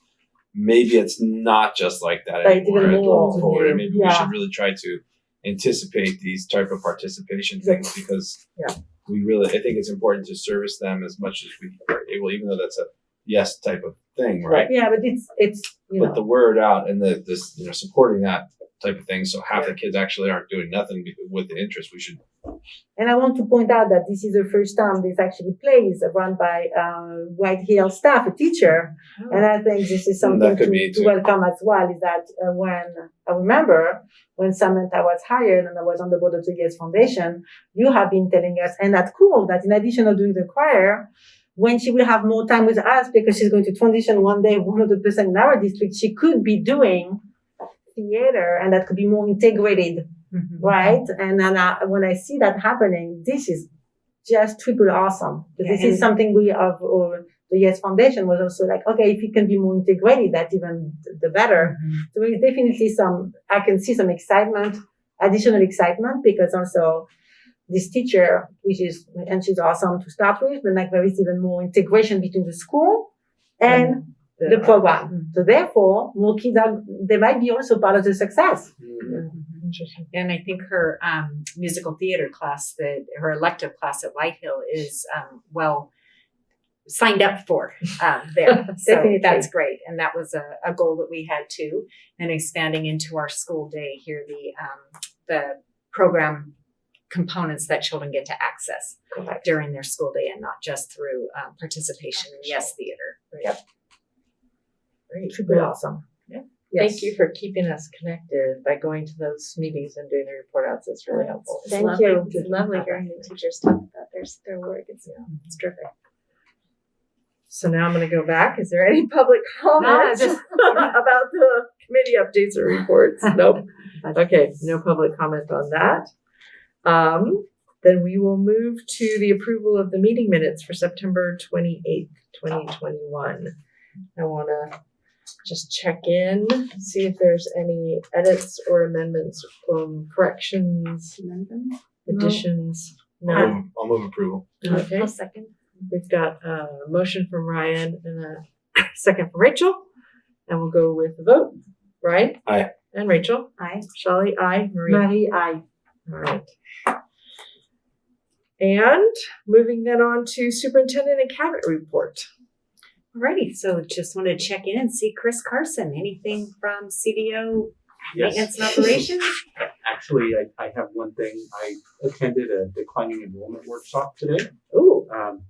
Speaker 4: Maybe it's not just like that
Speaker 12: But it's
Speaker 4: anymore.
Speaker 12: even more.
Speaker 4: Going forward, and maybe we
Speaker 12: Yeah.
Speaker 4: should really try to anticipate these type of participation things, because we really, I think it's important to service them as much as we are able, even though that's a yes type of thing, right?
Speaker 12: Yeah, but it's you
Speaker 4: Put
Speaker 12: know.
Speaker 4: the word out and this supporting that type of thing. So half the kids actually aren't doing nothing with the interest. We should.
Speaker 12: And I want to point out that this is the first time this actually plays run by White Hill staff, a teacher. And I think this is something to welcome as well, is that when I remember when Samantha was hired and I was on the board of the Yes Foundation, you have been telling us, and that's cool, that in addition of doing the choir, when she will have more time with us because she's going to transition one day 100% in our district, she could be doing theater, and that could be more integrated, right? And then when I see that happening, this is just triple awesome. This is something we have, or the Yes Foundation was also like, okay, if it can be more integrated, that's even the better. So there's definitely I can see some excitement, additional excitement, because also this teacher, and she's awesome to start with, but like there is even more integration between the school and the program. So therefore, more kids they might be also part of the success.
Speaker 2: And I think her musical theater class, her elective class at White Hill is well signed up for there. So that's great. And that was a goal that we had too. And expanding into our school day here, the program components that children get to access during their school day, and not just through participation in Yes Theater. Right?
Speaker 12: Yep.
Speaker 1: Great.
Speaker 12: Super awesome.
Speaker 1: Yeah.
Speaker 12: Yes.
Speaker 1: Thank you for keeping us connected by going to those meetings and doing the report outs. It's really helpful.
Speaker 15: Thank you. It's lovely hearing the teachers talk about their work. It's terrific.
Speaker 1: So now I'm going to go back. Is there any public comments about the committee updates or reports? Nope. Okay, no public comment on that. Then we will move to the approval of the meeting minutes for September 28th, 2021. I want to just check in, see if there's any edits or amendments, corrections, additions. No.
Speaker 4: I'll move approval.
Speaker 1: Okay.
Speaker 15: I'll second.
Speaker 1: We've got a motion from Ryan and a second from Rachel, and we'll go with the vote. Ryan?
Speaker 4: Aye.
Speaker 1: And Rachel?
Speaker 15: Aye.
Speaker 1: Shelley? Aye.
Speaker 12: Marie, aye.
Speaker 1: All right. And moving then on to superintendent and cabinet report.
Speaker 2: Alrighty, so just want to check in and see Chris Carson. Anything from CDO maintenance and operations?
Speaker 13: Actually, I have one thing. I attended a declining enrollment workshop today.
Speaker 1: Ooh.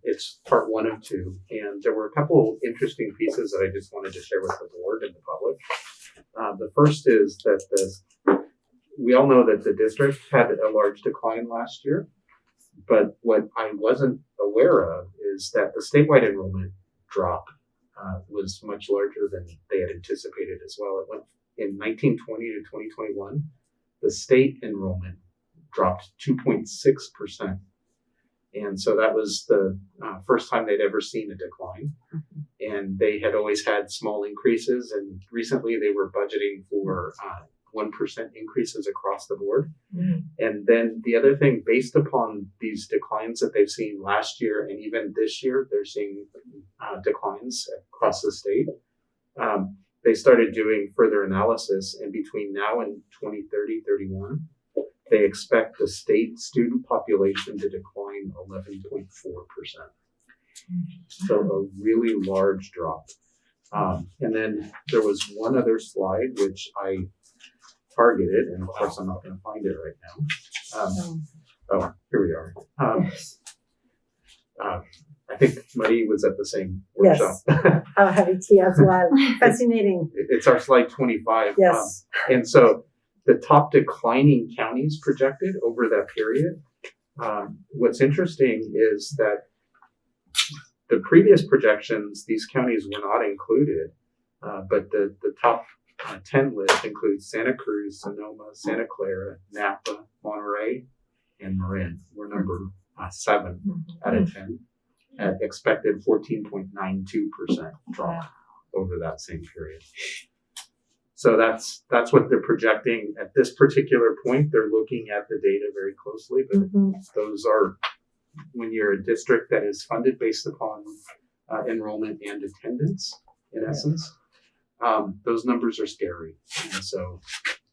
Speaker 13: It's part 1 of 2, and there were a couple interesting pieces that I just wanted to share with the board and the public. The first is that we all know that the district had a large decline last year, but what I wasn't aware of is that the statewide enrollment drop was much larger than they had anticipated as well. It went in 1920 to 2021, the state enrollment dropped 2.6%. And so that was the first time they'd ever seen a decline. And they had always had small increases, and recently they were budgeting for 1% increases across the board. And then the other thing, based upon these declines that they've seen last year and even this year, they're seeing declines across the state. They started doing further analysis, and between now and 2030-31, they expect the state student population to decline 11.4%. So a really large drop. And then there was one other slide which I targeted, and of course I'm not going to find it right now. Oh, here we are. I think Marie was at the same workshop.
Speaker 12: Yes, I'll have it here as well. Fascinating.
Speaker 13: It's our slide 25.
Speaker 12: Yes.
Speaker 13: And so the top declining counties projected over that period. What's interesting is that the previous projections, these counties were not included, but the top 10 list includes Santa Cruz, Sonoma, Santa Clara, Napa, Monterey, and Marin. We're number 7 out of 10. at expected 14.92% drop over that same period. So that's what they're projecting at this particular point. They're looking at the data very closely, but those are, when you're a district that is funded based upon enrollment and attendance, in essence, those numbers are scary. And so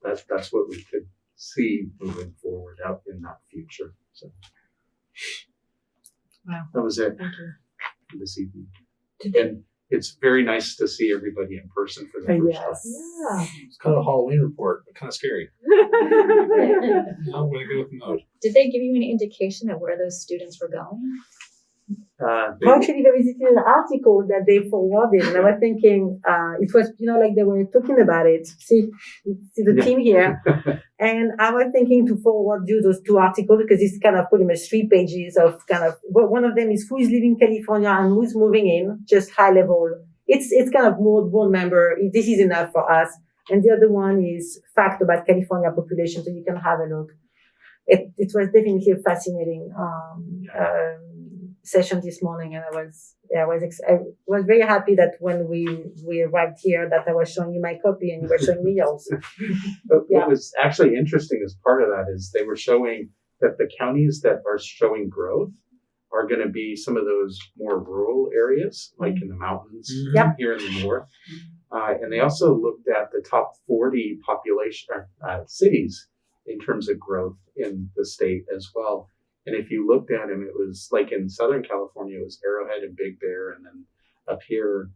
Speaker 13: that's what we could see moving forward out in that future. So that was it for this evening. And it's very nice to see everybody in person for the first time.
Speaker 1: Yeah.
Speaker 4: It's kind of a Halloween report, but kind of scary. I'm going to go with mode.
Speaker 14: Did they give you any indication of where those students were going?
Speaker 12: Actually, there is an article that they forwarded, and I was thinking, it was, like they were talking about it. See the team here. And I was thinking to forward you those two articles because it's kind of pretty much 3 pages of kind of, one of them is who is leaving California and who's moving in, just high level. It's kind of more board member. This is enough for us. And the other one is fact about California population, so you can have a look. It was definitely a fascinating session this morning, and I was very happy that when we arrived here that I was showing you my copy and you were showing me yours.
Speaker 13: But what was actually interesting as part of that is they were showing that the counties that are showing growth are going to be some of those more rural areas, like in the mountains here in the north. And they also looked at the top 40 population cities in terms of growth in the state as well. And if you looked at them, it was like in Southern California, it was Arrowhead and Big Bear. And then up here,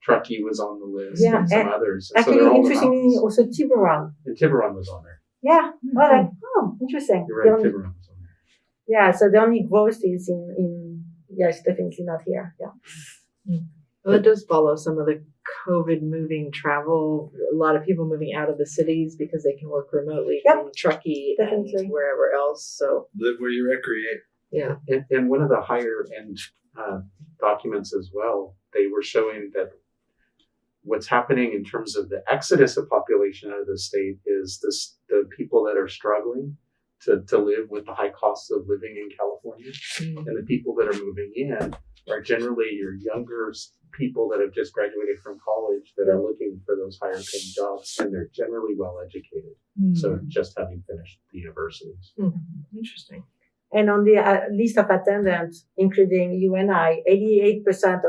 Speaker 13: Truckee was on the list and some others. And
Speaker 12: actually,
Speaker 13: so
Speaker 12: interestingly, also Tiburon.
Speaker 13: And Tiburon was on there.
Speaker 12: Yeah. Well, interesting.
Speaker 13: You're right, Tiburon was on there.
Speaker 12: Yeah, so the only growth is it's definitely not here. Yeah.
Speaker 1: Well, it does follow some of the COVID moving travel. A lot of people moving out of the cities because they can work remotely from Truckee and wherever else. So
Speaker 4: live where you recreate.
Speaker 1: Yeah.
Speaker 13: And one of the higher end documents as well, they were showing that what's happening in terms of the exodus of population out of the state is the people that are struggling to live with the high costs of living in California. And the people that are moving in are generally your younger people that have just graduated from college that are looking for those higher paying jobs, and they're generally well educated. So just having finished the universities.
Speaker 1: Interesting.
Speaker 12: And on the list of attendants, including you and I, 88%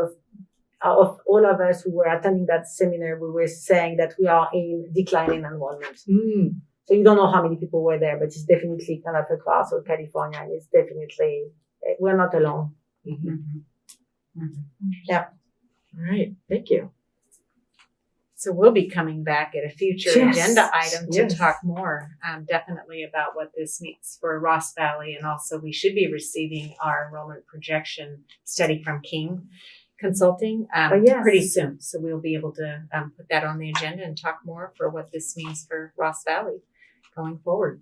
Speaker 12: of all of us who were attending that seminar, we were saying that we are in declining enrollment. So you don't know how many people were there, but it's definitely kind of across all California, and it's definitely, we're not alone. Yeah.
Speaker 1: All right. Thank you.
Speaker 2: So we'll be coming back at a future agenda item to talk more, definitely about what this means for Ross Valley. And also we should be receiving our enrollment projection study from King Consulting pretty soon. So we'll be able to put that on the agenda and talk more for what this means for Ross Valley going forward.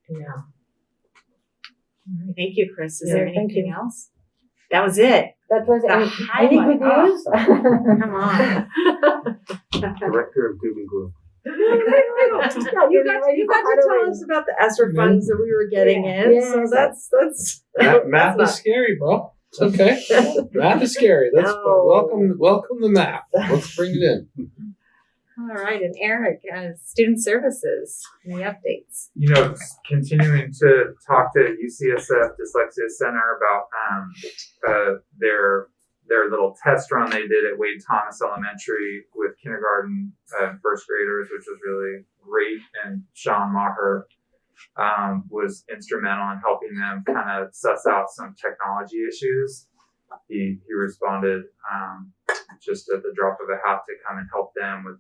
Speaker 1: Yeah.
Speaker 2: Thank you, Chris. Is there anything else? That was it.
Speaker 12: That was
Speaker 2: any
Speaker 12: good news.
Speaker 2: Come on.
Speaker 13: Director of Doom and Gloom.
Speaker 1: You got to tell us about the ESSER funds that we were getting in. So that's
Speaker 4: math is scary, bro. It's okay. Math is scary. Let's welcome the math. Let's bring it in.
Speaker 2: All right, and Eric, Student Services, any updates?
Speaker 7: Continuing to talk to UCSF Dyslexia Center about their little test run they did at Wade Thomas Elementary with kindergarten and first graders, which was really great. And Sean Maher was instrumental in helping them kind of suss out some technology issues. He responded just at the drop of a hat to come and help them with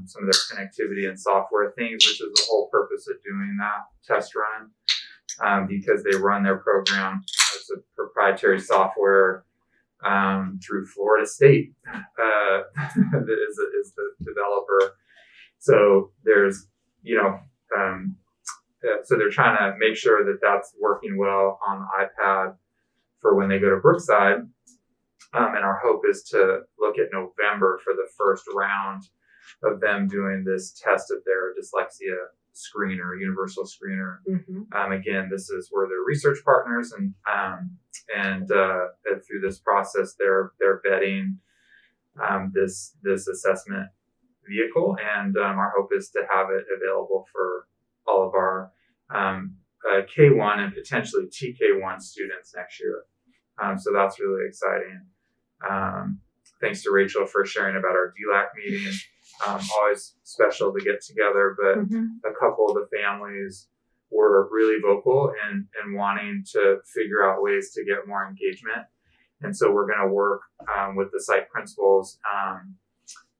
Speaker 7: some of their connectivity and software things, which is the whole purpose of doing that test run, because they run their program as a proprietary software through Florida State that is the developer. So there's, so they're trying to make sure that that's working well on the iPad for when they go to Brookside. And our hope is to look at November for the first round of them doing this test of their dyslexia screener, universal screener.
Speaker 1: Mm-hmm.
Speaker 7: Again, this is where they're research partners, and through this process, they're vetting this assessment vehicle, and our hope is to have it available for all of our K1 and potentially TK1 students next year. So that's really exciting. Thanks to Rachel for sharing about our DLAC meeting. Always special to get together, but a couple of the families were really vocal and wanting to figure out ways to get more engagement. And so we're going to work with the site principals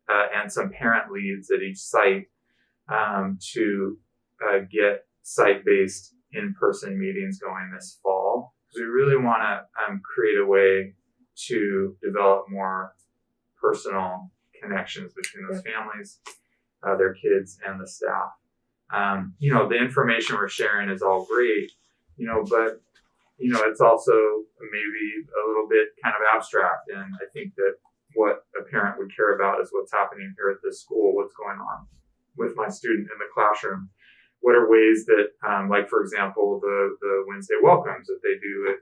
Speaker 7: and some parent leads at each site to get site-based in-person meetings going this fall. Because we really want to create a way to develop more personal connections between those families, their kids, and the staff. The information we're sharing is all great, but it's also maybe a little bit kind of abstract. And I think that what a parent would care about is what's happening here at this school, what's going on with my student in the classroom. What are ways that, like for example, the Wednesday welcomes that they do at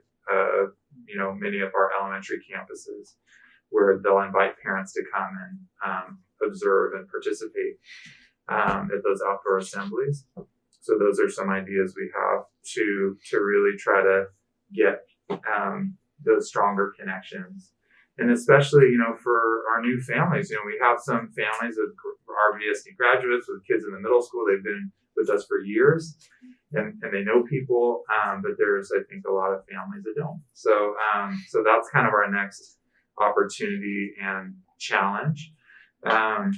Speaker 7: many of our elementary campuses, where they'll invite parents to come and observe and participate at those outdoor assemblies. So those are some ideas we have to really try to get those stronger connections. And especially, for our new families, we have some families of RVSD graduates with kids in the middle school. They've been with us for years and they know people, but there's, I think, a lot of families that don't. So that's kind of our next opportunity and challenge. So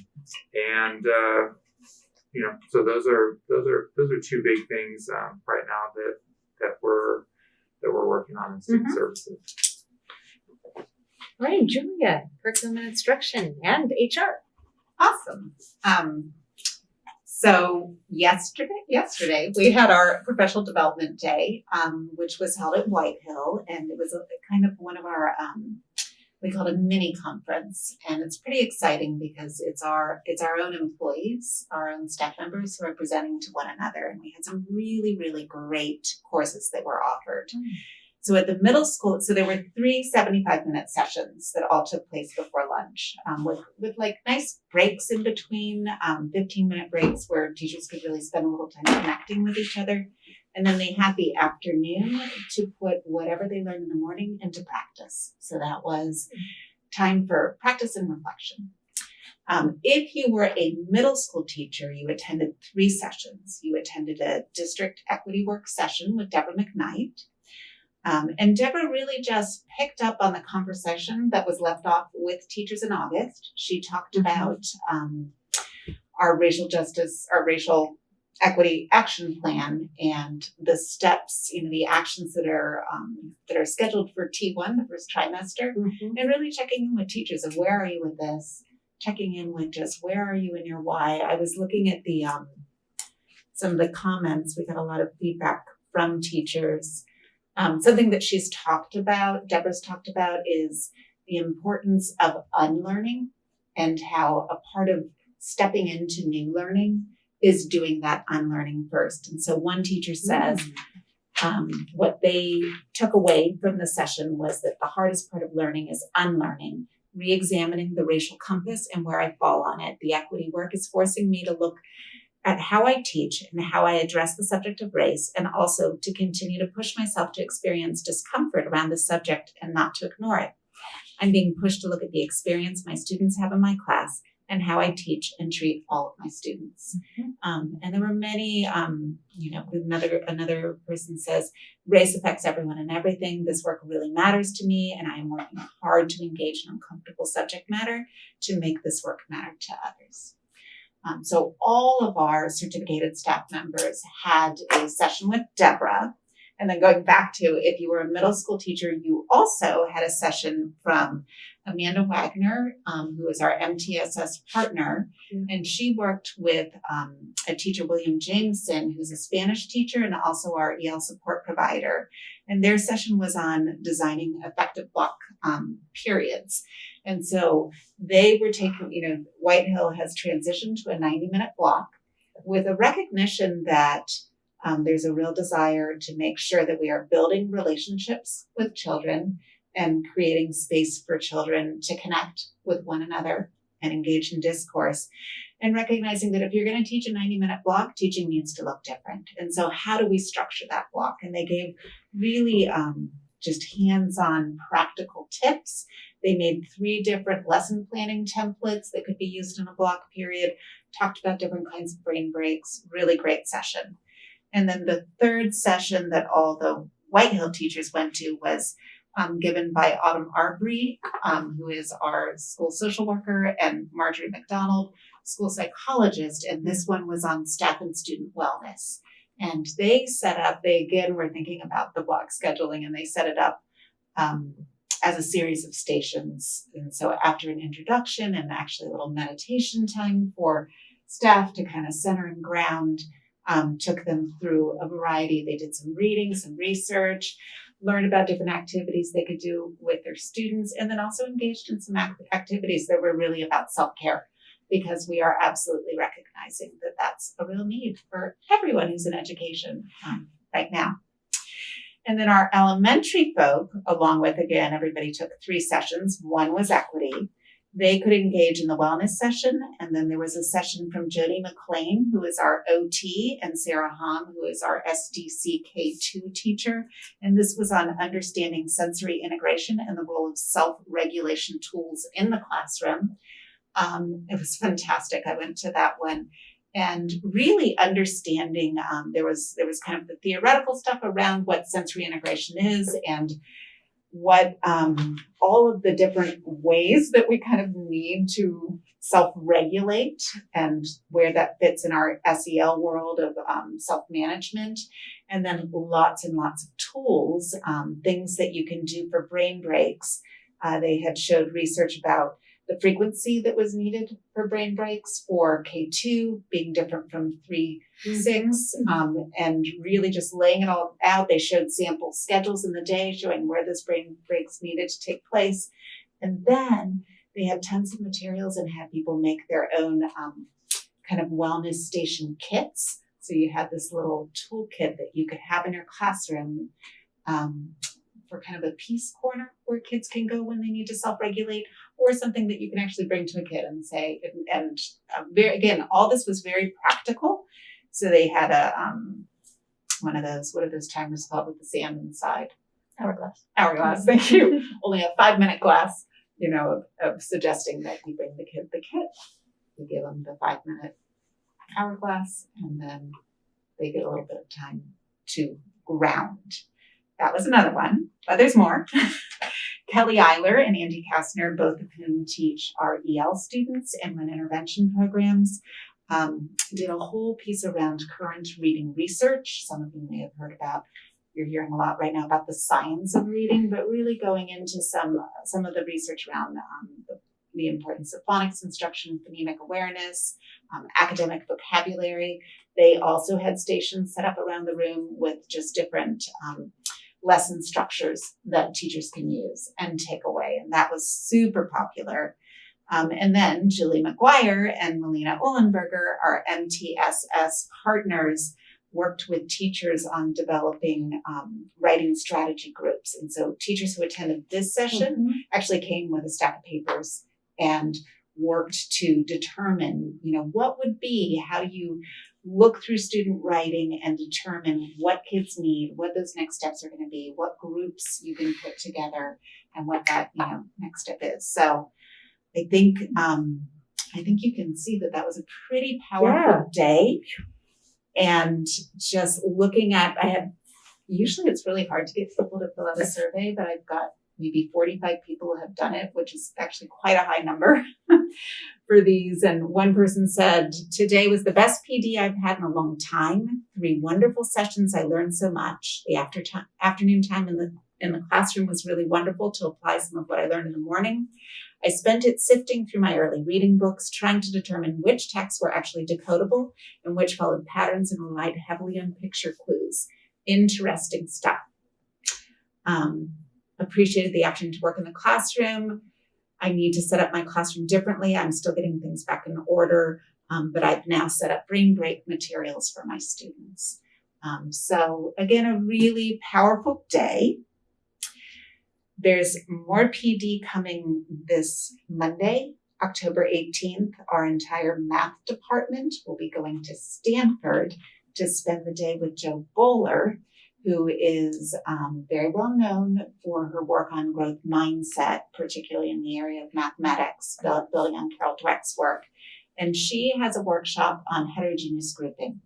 Speaker 7: those are two big things right now that we're working on in student services.
Speaker 2: All right, Julia, curriculum and instruction and HR.
Speaker 5: Awesome. So yesterday we had our professional development day, which was held at Whitehill, and it was a kind of one of our we call it a mini conference, and it's pretty exciting because it's our own employees, our own staff members who are presenting to one another, and we had some really, really great courses that were offered. So at the middle school, so there were 3 75-minute sessions that all took place before lunch, with like nice breaks in between, 15-minute breaks where teachers could really spend a little time connecting with each other. And then they had the afternoon to put whatever they learned in the morning into practice. So that was time for practice and reflection. If you were a middle school teacher, you attended 3 sessions. You attended a district equity work session with Deborah McKnight. And Deborah really just picked up on the conversation that was left off with teachers in August. She talked about our racial justice, our racial equity action plan, and the steps, the actions that are scheduled for T1, the first trimester, and really checking in with teachers of where are you with this, checking in with just where are you in your why. I was looking at the some of the comments. We got a lot of feedback from teachers. Something that Deborah's talked about is the importance of unlearning and how a part of stepping into new learning is doing that unlearning first. And so one teacher says what they took away from the session was that the hardest part of learning is unlearning, re-examining the racial compass and where I fall on it. The equity work is forcing me to look at how I teach and how I address the subject of race, and also to continue to push myself to experience discomfort around the subject and not to ignore it. I'm being pushed to look at the experience my students have in my class and how I teach and treat all of my students. And there were many, another person says, race affects everyone and everything. This work really matters to me, and I am working hard to engage in uncomfortable subject matter to make this work matter to others. So all of our certificated staff members had a session with Deborah. And then going back to, if you were a middle school teacher, you also had a session from Amanda Wagner, who is our MTSS partner. And she worked with a teacher, William Jameson, who's a Spanish teacher and also our EL support provider. And their session was on designing effective block periods. And so they were taking, Whitehill has transitioned to a 90-minute block. with a recognition that there's a real desire to make sure that we are building relationships with children and creating space for children to connect with one another and engage in discourse, and recognizing that if you're going to teach a 90-minute block, teaching needs to look different. And so how do we structure that block? And they gave really just hands-on practical tips. They made 3 different lesson planning templates that could be used in a block period, talked about different kinds of brain breaks, really great session. And then the third session that all the White Hill teachers went to was given by Autumn Arbery, who is our school social worker, and Marjorie McDonald, school psychologist. And this one was on staff and student wellness. And they set up, they again were thinking about the block scheduling, and they set it up as a series of stations. And so after an introduction and actually a little meditation time for staff to kind of center and ground, took them through a variety. They did some reading, some research, learned about different activities they could do with their students, and then also engaged in some activities that were really about self-care, because we are absolutely recognizing that that's a real need for everyone who's in education right now. And then our elementary folk, along with, again, everybody took 3 sessions. One was equity. They could engage in the wellness session. And then there was a session from Jody McLean, who is our OT, and Sarah Hom, who is our SDC K2 teacher. And this was on understanding sensory integration and the role of self-regulation tools in the classroom. It was fantastic. I went to that one. And really understanding, there was kind of the theoretical stuff around what sensory integration is and what all of the different ways that we kind of need to self-regulate and where that fits in our SEL world of self-management. And then lots and lots of tools, things that you can do for brain breaks. They had showed research about the frequency that was needed for brain breaks for K2 being different from 3-6, and really just laying it all out. They showed sample schedules in the day showing where those brain breaks needed to take place. And then they had tons of materials and had people make their own kind of wellness station kits. So you had this little toolkit that you could have in your classroom for kind of a peace corner where kids can go when they need to self-regulate, or something that you can actually bring to a kid and say, and again, all this was very practical. So they had a, one of those, what are those timers called with the sand inside? Hourglass, thank you. Only a 5-minute class, you know, of suggesting that you bring the kid the kit. You give them the 5-minute hourglass, and then they get a little bit of time to ground. That was another one, but there's more. Kelly Eiler and Andy Kastner, both of whom teach our EL students and run intervention programs, did a whole piece around current reading research. Some of you may have heard about, you're hearing a lot right now about the science of reading, but really going into some of the research around the importance of phonics instruction, phonemic awareness, academic vocabulary. They also had stations set up around the room with just different lesson structures that teachers can use and take away. And that was super popular. And then Julie McGuire and Melina Uhlenberger, our MTSS partners, worked with teachers on developing writing strategy groups. And so teachers who attended this session actually came with a stack of papers and worked to determine, you know, what would be, how do you look through student writing and determine what kids need, what those next steps are going to be, what groups you can put together, and what that, you know, next step is. So I think you can see that that was a pretty powerful day. And just looking at, usually it's really hard to get people to fill out a survey, but I've got maybe 45 people who have done it, which is actually quite a high number for these. And one person said, today was the best PD I've had in a long time. 3 wonderful sessions. I learned so much. The afternoon time in the classroom was really wonderful to apply some of what I learned in the morning. I spent it sifting through my early reading books, trying to determine which texts were actually decodable and which followed patterns and relied heavily on picture clues. Interesting stuff. Appreciated the opportunity to work in the classroom. I need to set up my classroom differently. I'm still getting things back in order. But I've now set up brain break materials for my students. So again, a really powerful day. There's more PD coming this Monday, October 18th. Our entire math department will be going to Stanford to spend the day with Jo Bowler, who is very well known for her work on growth mindset, particularly in the area of mathematics, building on Carol Dweck's work. And she has a workshop on heterogeneous grouping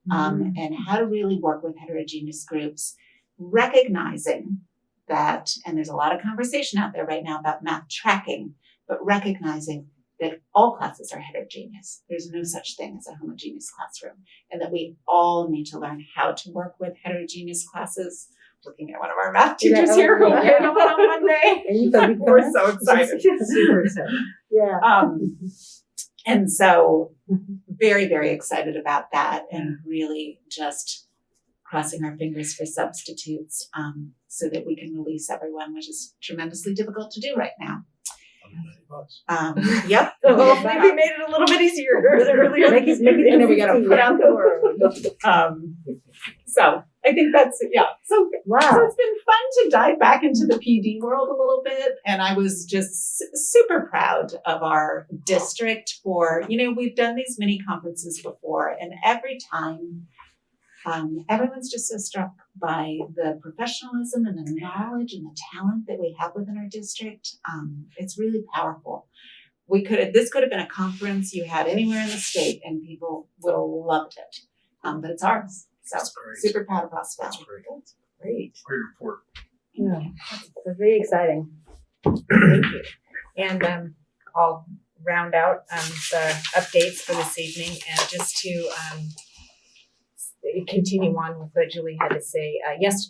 Speaker 5: and how to really work with heterogeneous groups, recognizing that, and there's a lot of conversation out there right now about math tracking, but recognizing that all classes are heterogeneous. There's no such thing as a homogeneous classroom, and that we all need to learn how to work with heterogeneous classes. Looking at one of our math teachers here who will handle it on Monday. We're so excited.
Speaker 12: Super excited. Yeah.
Speaker 5: And so very, very excited about that, and really just crossing our fingers for substitutes so that we can release everyone, which is tremendously difficult to do right now. Yep.
Speaker 1: Hopefully we made it a little bit easier earlier.
Speaker 12: Make it
Speaker 1: And then we got to put out the word.
Speaker 5: So I think that's, yeah. So,
Speaker 12: Wow.
Speaker 5: so it's been fun to dive back into the PD world a little bit. And I was just super proud of our district for, we've done these mini conferences before, and every time everyone's just so struck by the professionalism and the knowledge and the talent that we have within our district. It's really powerful. This could have been a conference you had anywhere in the state, and people would have loved it. But it's ours. So super proud of us.
Speaker 4: That's great.
Speaker 1: That's great.
Speaker 4: Great report.
Speaker 12: Yeah. That's very exciting.
Speaker 2: Thank you. And I'll round out the updates for this evening, and just to continue on with what Julie had to say.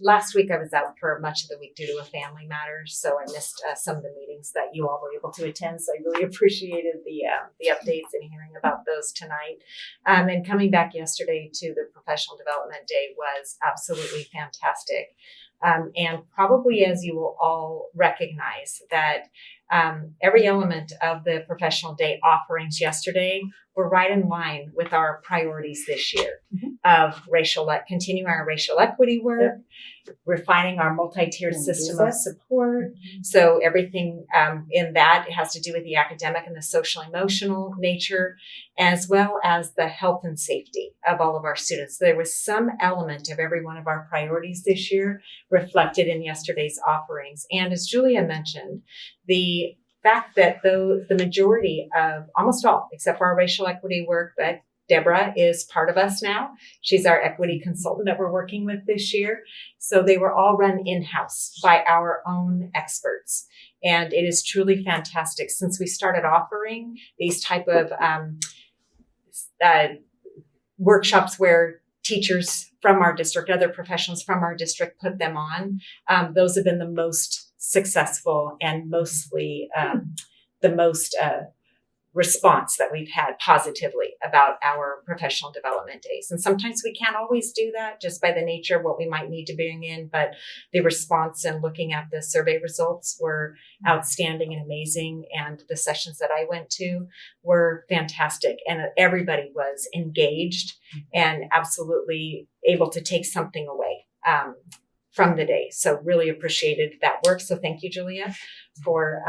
Speaker 2: Last week I was out for much of the week due to a family matter, so I missed some of the meetings that you all were able to attend. So I really appreciated the updates and hearing about those tonight. And coming back yesterday to the Professional Development Day was absolutely fantastic. And probably, as you will all recognize, that every element of the Professional Day offerings yesterday were right in line with our priorities this year of continuing our racial equity work, refining our multi-tiered system of support. So everything in that has to do with the academic and the social emotional nature, as well as the health and safety of all of our students. There was some element of every one of our priorities this year reflected in yesterday's offerings. And as Julia mentioned, the fact that the majority of, almost all, except for our racial equity work, but Deborah is part of us now. She's our equity consultant that we're working with this year. So they were all run in-house by our own experts. And it is truly fantastic. Since we started offering these type of workshops where teachers from our district, other professionals from our district put them on, those have been the most successful and mostly the most response that we've had positively about our professional development days. And sometimes we can't always do that just by the nature of what we might need to bring in, but the response and looking at the survey results were outstanding and amazing. And the sessions that I went to were fantastic, and everybody was engaged and absolutely able to take something away from the day. So really appreciated that work. So thank you, Julia, for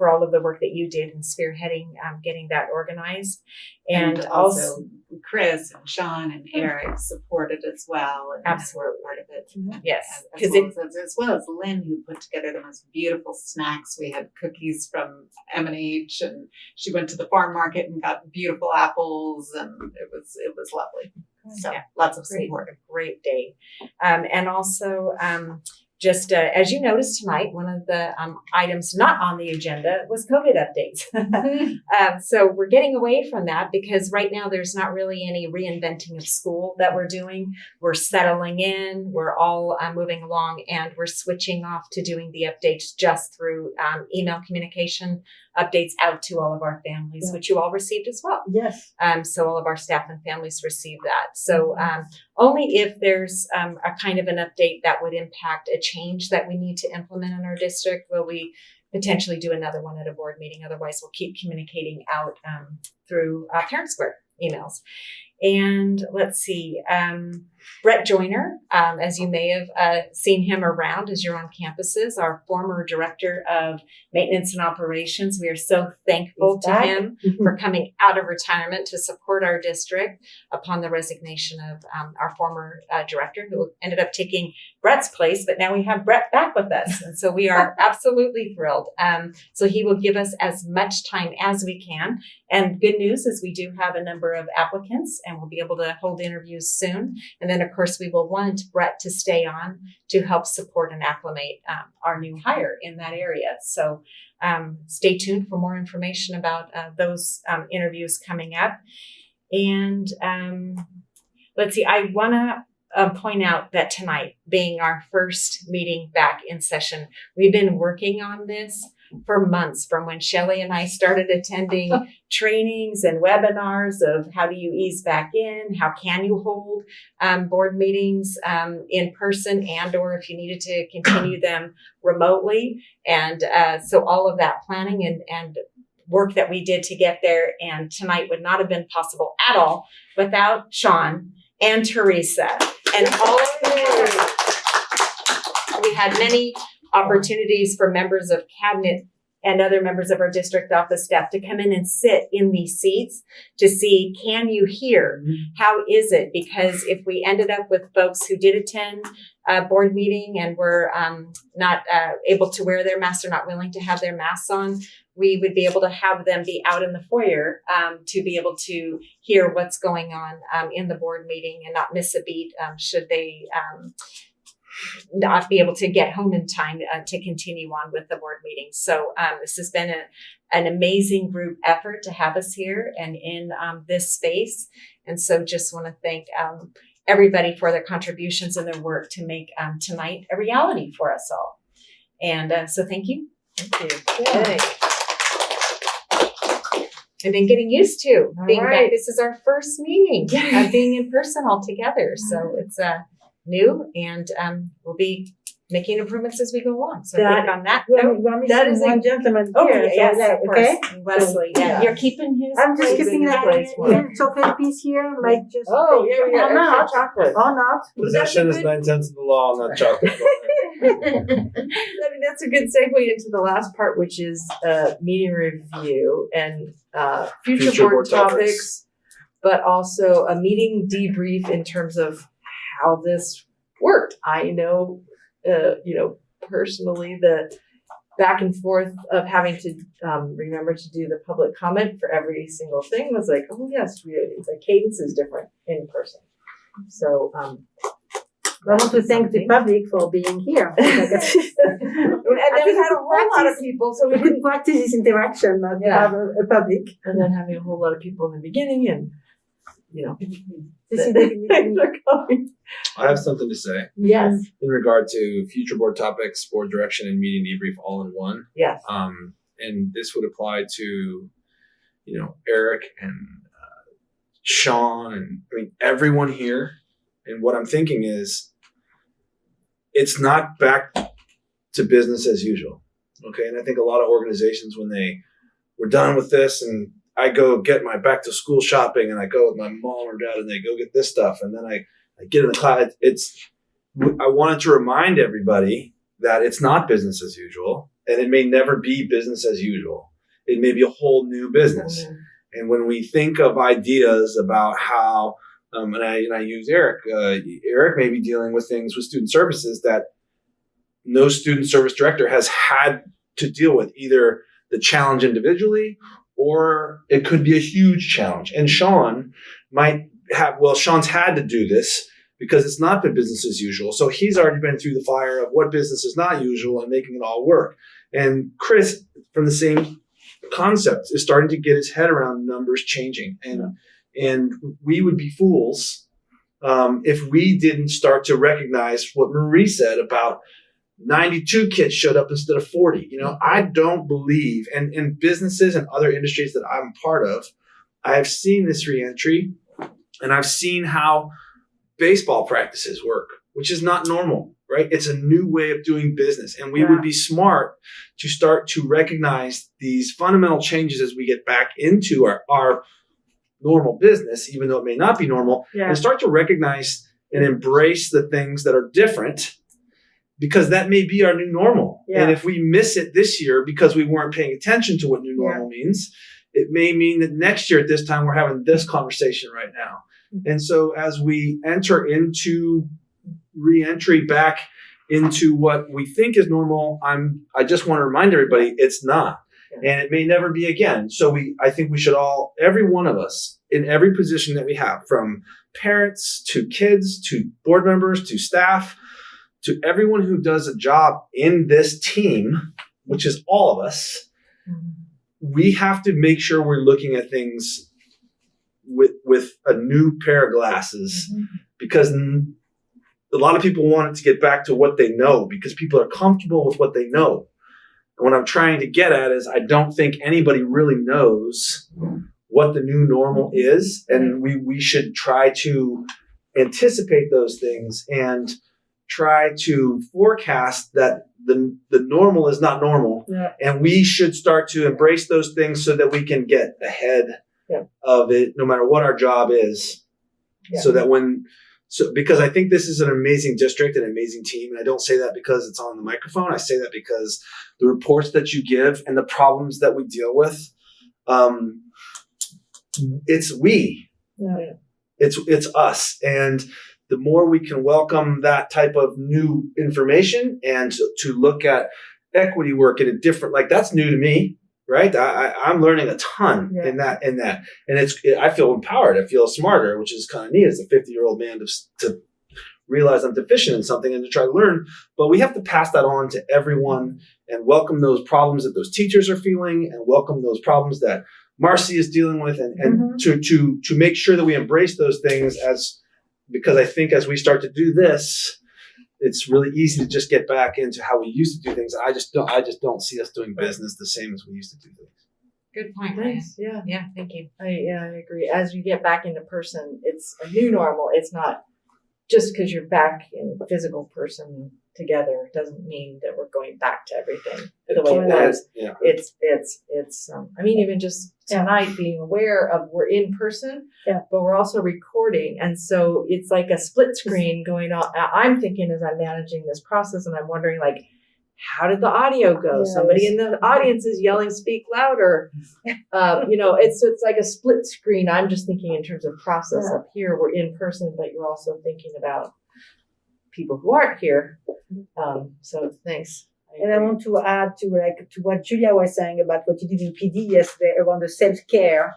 Speaker 2: all of the work that you did in spearheading getting that organized. And also
Speaker 5: Chris and Sean and Eric supported as well. And
Speaker 2: absolutely
Speaker 5: part of it.
Speaker 2: Yes.
Speaker 5: As well as Lynn, who put together the most beautiful snacks. We had cookies from M&H, and she went to the farm market and got beautiful apples, and it was lovely. So lots of support.
Speaker 2: A great day. And also, just as you noticed tonight, one of the items not on the agenda was COVID updates. So we're getting away from that because right now there's not really any reinventing of school that we're doing. We're settling in, we're all moving along, and we're switching off to doing the updates just through email communication, updates out to all of our families, which you all received as well.
Speaker 12: Yes.
Speaker 2: So all of our staff and families received that. So only if there's a kind of an update that would impact a change that we need to implement in our district will we potentially do another one at a board meeting. Otherwise, we'll keep communicating out through Parent Square emails. And let's see, Brett Joyner, as you may have seen him around as you're on campuses, our former director of maintenance and operations. We are so thankful to him for coming out of retirement to support our district upon the resignation of our former director, who ended up taking Brett's place, but now we have Brett back with us. And so we are absolutely thrilled. So he will give us as much time as we can. And good news is we do have a number of applicants, and we'll be able to hold interviews soon. And then, of course, we will want Brett to stay on to help support and acclimate our new hire in that area. So stay tuned for more information about those interviews coming up. And let's see, I want to point out that tonight, being our first meeting back in session, we've been working on this for months, from when Shelley and I started attending trainings and webinars of how do you ease back in, how can you hold board meetings in person, and or if you needed to continue them remotely. And so all of that planning and work that we did to get there, and tonight would not have been possible at all without Sean and Teresa and all of you. We had many opportunities for members of cabinet and other members of our district office staff to come in and sit in these seats to see, can you hear? How is it? Because if we ended up with folks who did attend a board meeting and were not able to wear their masks or not willing to have their masks on, we would be able to have them be out in the foyer to be able to hear what's going on in the board meeting and not miss a beat should they not be able to get home in time to continue on with the board meeting. So this has been an amazing group effort to have us here and in this space. And so just want to thank everybody for their contributions and their work to make tonight a reality for us all. And so thank you.
Speaker 1: Thank you. Yay.
Speaker 2: I've been getting used to being
Speaker 1: right.
Speaker 2: back. This is our first meeting of being in person all together. So it's new, and we'll be making improvements as we go along. So I think on that note,
Speaker 12: that is one gentleman
Speaker 2: oh
Speaker 12: here.
Speaker 2: yes,
Speaker 12: so,
Speaker 2: of course.
Speaker 12: okay.
Speaker 2: And Wesley, yeah. You're keeping his.
Speaker 12: I'm just
Speaker 2: place
Speaker 12: keeping
Speaker 2: in
Speaker 12: that
Speaker 2: place.
Speaker 12: chocolate piece here, like just.
Speaker 1: Oh, yeah, we got
Speaker 12: or not,
Speaker 1: extra chocolate.
Speaker 12: or not.
Speaker 4: Possession is 9/10 of the law on that chocolate.
Speaker 1: I mean, that's a good segue into the last part, which is meeting review and future board topics, but also a meeting debrief in terms of how this worked. I know, personally, the back and forth of having to remember to do the public comment for every single thing was like, oh yes, the cadence is different in person. So
Speaker 12: I want to thank the public for being here.
Speaker 1: and then we had a whole lot of people, so we
Speaker 12: could practice this interaction, not have a public.
Speaker 1: And then having a whole lot of people in the beginning, and
Speaker 4: I have something to say.
Speaker 1: Yes.
Speaker 4: In regard to future board topics, board direction, and meeting debrief all in one.
Speaker 1: Yes.
Speaker 4: And this would apply to, Eric and Sean and everyone here. And what I'm thinking is, it's not back to business as usual. Okay. And I think a lot of organizations, when we're done with this, and I go get my back to school shopping, and I go with my mom or dad, and they go get this stuff, and then I get in the class. I wanted to remind everybody that it's not business as usual, and it may never be business as usual. It may be a whole new business. Mm-hmm. And when we think of ideas about how, and I use Eric. Eric may be dealing with things with student services that no student service director has had to deal with, either the challenge individually, or it could be a huge challenge. And Sean might have, Sean's had to do this because it's not been business as usual. So he's already been through the fire of what business is not usual and making it all work. And Chris, from the same concept, is starting to get his head around numbers changing. And we would be fools if we didn't start to recognize what Marie said about 92 kids showed up instead of 40. I don't believe, and in businesses and other industries that I'm part of, I've seen this reentry, and I've seen how baseball practices work, which is not normal, right? It's a new way of doing business. And we would be smart to start to recognize these fundamental changes as we get back into our normal business, even though it may not be normal, and start to recognize and embrace the things that are different, because that may be our new normal. And if we miss it this year because we weren't paying attention to what new normal means, it may mean that next year at this time we're having this conversation right now. And so as we enter into re-entry back into what we think is normal, I just want to remind everybody it's not. And it may never be again. So I think we should all, every one of us, in every position that we have, from parents to kids to board members to staff, to everyone who does a job in this team, which is all of us, we have to make sure we're looking at things with a new pair of glasses, because a lot of people want it to get back to what they know, because people are comfortable with what they know. And what I'm trying to get at is I don't think anybody really knows what the new normal is. And we should try to anticipate those things and try to forecast that the normal is not normal. And we should start to embrace those things so that we can get ahead of it, no matter what our job is. So that because I think this is an amazing district, an amazing team. And I don't say that because it's on the microphone. I say that because the reports that you give and the problems that we deal with, it's we. It's us. And the more we can welcome that type of new information and to look at equity work in a different, like that's new to me. Right. I'm learning a ton in that. And I feel empowered. I feel smarter, which is kind of neat as a 50-year-old man to realize I'm deficient in something and to try to learn. But we have to pass that on to everyone and welcome those problems that those teachers are feeling and welcome those problems that Marcy is dealing with and to make sure that we embrace those things because I think as we start to do this, it's really easy to just get back into how we used to do things. I just don't see us doing business the same as we used to do things.
Speaker 2: Good point.
Speaker 9: Thanks.
Speaker 2: Yeah, thank you.
Speaker 9: I agree. As we get back into person, it's a new normal. It's not just because you're back in physical person together doesn't mean that we're going back to everything the way it was. It's I mean, even just tonight being aware of we're in person, but we're also recording. And so it's like a split screen going on. I'm thinking as I'm managing this process and I'm wondering like, how did the audio go? Somebody in the audience is yelling, speak louder. It's like a split screen. I'm just thinking in terms of process up here, we're in person, but you're also thinking about people who aren't here. So thanks.
Speaker 12: And I want to add to what Julia was saying about what you did in PD yesterday around the self-care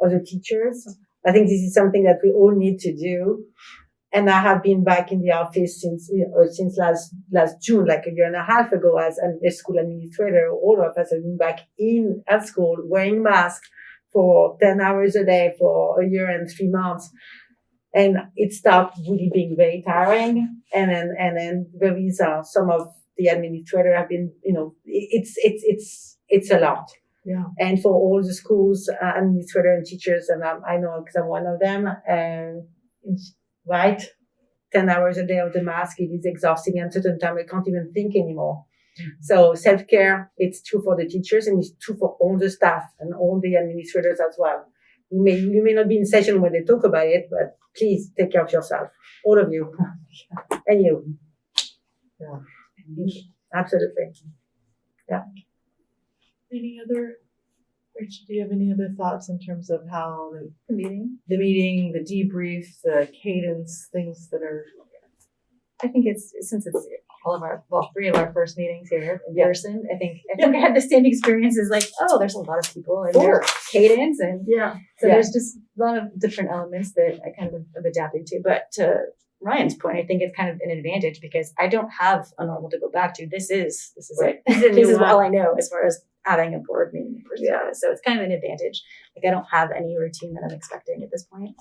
Speaker 12: of the teachers. I think this is something that we all need to do. And I have been back in the office since last June, like a year and a half ago, as a school administrator. All of us have been back at school wearing masks for 10 hours a day for a year and 3 months. And it stopped really being very tiring. And then there is some of the administrators have been, it's a lot.
Speaker 9: Yeah.
Speaker 12: And for all the schools, administrators and teachers, and I know because I'm one of them, right? 10 hours a day of the mask, it is exhausting. And at a certain time, I can't even think anymore. So self-care, it's true for the teachers and it's true for all the staff and all the administrators as well. You may not be in session when they talk about it, but please take care of yourself, all of you, and you. Yeah, absolutely. Yeah.
Speaker 9: Rachel, do you have any other thoughts in terms of how the meeting, the debrief, the cadence, things that are?
Speaker 15: I think since it's three of our first meetings here in person. I think I had the same experience as like, oh, there's a lot of people and there's cadence and so there's just a lot of different elements that I kind of have adapted to. But to Ryan's point, I think it's kind of an advantage because I don't have a normal to go back to. This is it. This is all I know as far as having a board meeting in person. So it's kind of an advantage. Like I don't have any routine that I'm expecting at this point.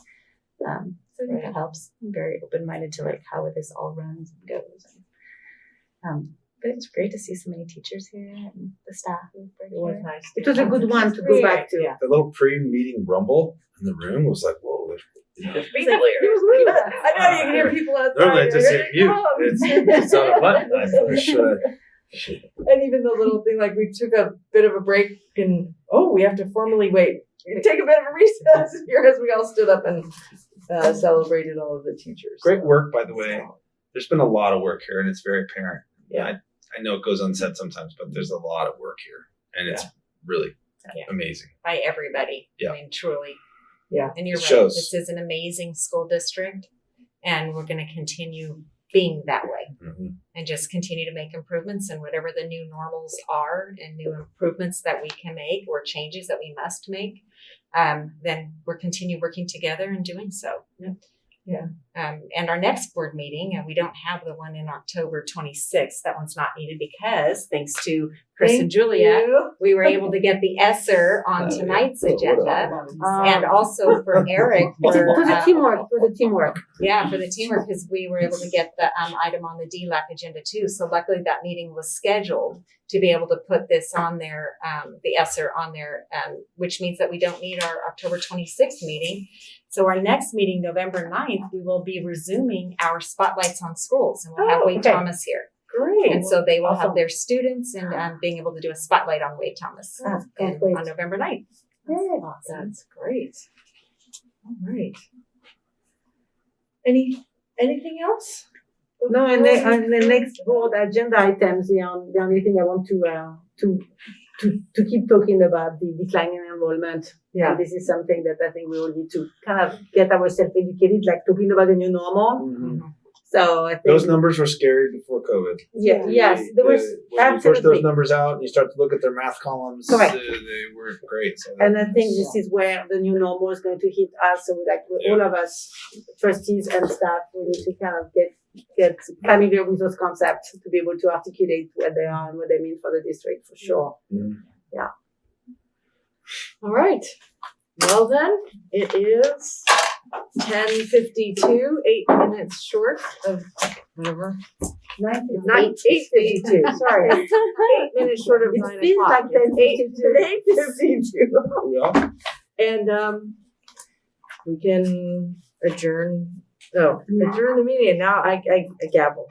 Speaker 15: So I think that helps. I'm very open-minded to like how this all runs and goes. But it's great to see so many teachers here and the staff. It
Speaker 12: was nice. It was a good one to go back to.
Speaker 4: Yeah. The little pre-meeting rumble in the room was like, whoa.
Speaker 9: I know you can hear people outside.
Speaker 4: Normally I just hit mute. It's on a button.
Speaker 9: And even the little thing, like we took a bit of a break and we have to formally wait We're gonna take a bit of a recess here as we all stood up and celebrated all of the teachers.
Speaker 4: Great work, by the way. There's been a lot of work here, and it's very apparent.
Speaker 9: Yeah.
Speaker 4: I know it goes unsaid sometimes, but there's a lot of work here, and it's really amazing.
Speaker 2: By everybody.
Speaker 4: Yeah.
Speaker 2: I mean, truly.
Speaker 9: Yeah.
Speaker 2: And you're
Speaker 4: It
Speaker 2: right.
Speaker 4: shows.
Speaker 2: This is an amazing school district, and we're going to continue being that way and just continue to make improvements, and whatever the new normals are and new improvements that we can make or changes that we must make, then we'll continue working together and doing so.
Speaker 9: Yeah.
Speaker 2: And our next board meeting, and we don't have the one in October 26th. That one's not needed because thanks to Chris and Julia, we were able to get the ESSER on tonight's agenda, and also for Eric
Speaker 12: For the teamwork.
Speaker 2: Yeah, for the teamwork, because we were able to get the item on the DLAC agenda too. So luckily that meeting was scheduled to be able to put this on there, the ESSER on there, which means that we don't need our October 26th meeting. So our next meeting, November 9th, we will be resuming our spotlights on schools, and we'll have Wade Thomas here.
Speaker 9: Great.
Speaker 2: And so they will have their students and being able to do a spotlight on Wade Thomas on November 9th.
Speaker 9: That's great. All right. Anything else?
Speaker 12: No, and the next board agenda items, the only thing I want to keep talking about the declining enrollment.
Speaker 9: Yeah.
Speaker 12: And this is something that I think we all need to kind of get ourselves educated, like talking about the new normal. So I think
Speaker 4: Those numbers were scary before COVID.
Speaker 12: yes, there was
Speaker 4: When you push those
Speaker 12: absolutely.
Speaker 4: numbers out and you start to look at their math columns,
Speaker 12: Correct.
Speaker 4: They weren't great. So
Speaker 12: And I think this is where the new normal is going to hit us. So all of us, trustees and staff, we need to kind of get familiar with those concepts to be able to articulate what they are and what they mean for the district, for sure. Yeah.
Speaker 9: All right. Well then, it is 10:52, 8 minutes short of whatever. 8:52. Sorry, 8 minutes short of 9
Speaker 12: feels
Speaker 9: o'clock.
Speaker 12: like 10:52.
Speaker 9: 8:52.
Speaker 4: Yeah.
Speaker 9: And we can adjourn. Oh, adjourn the meeting. Now I gavel.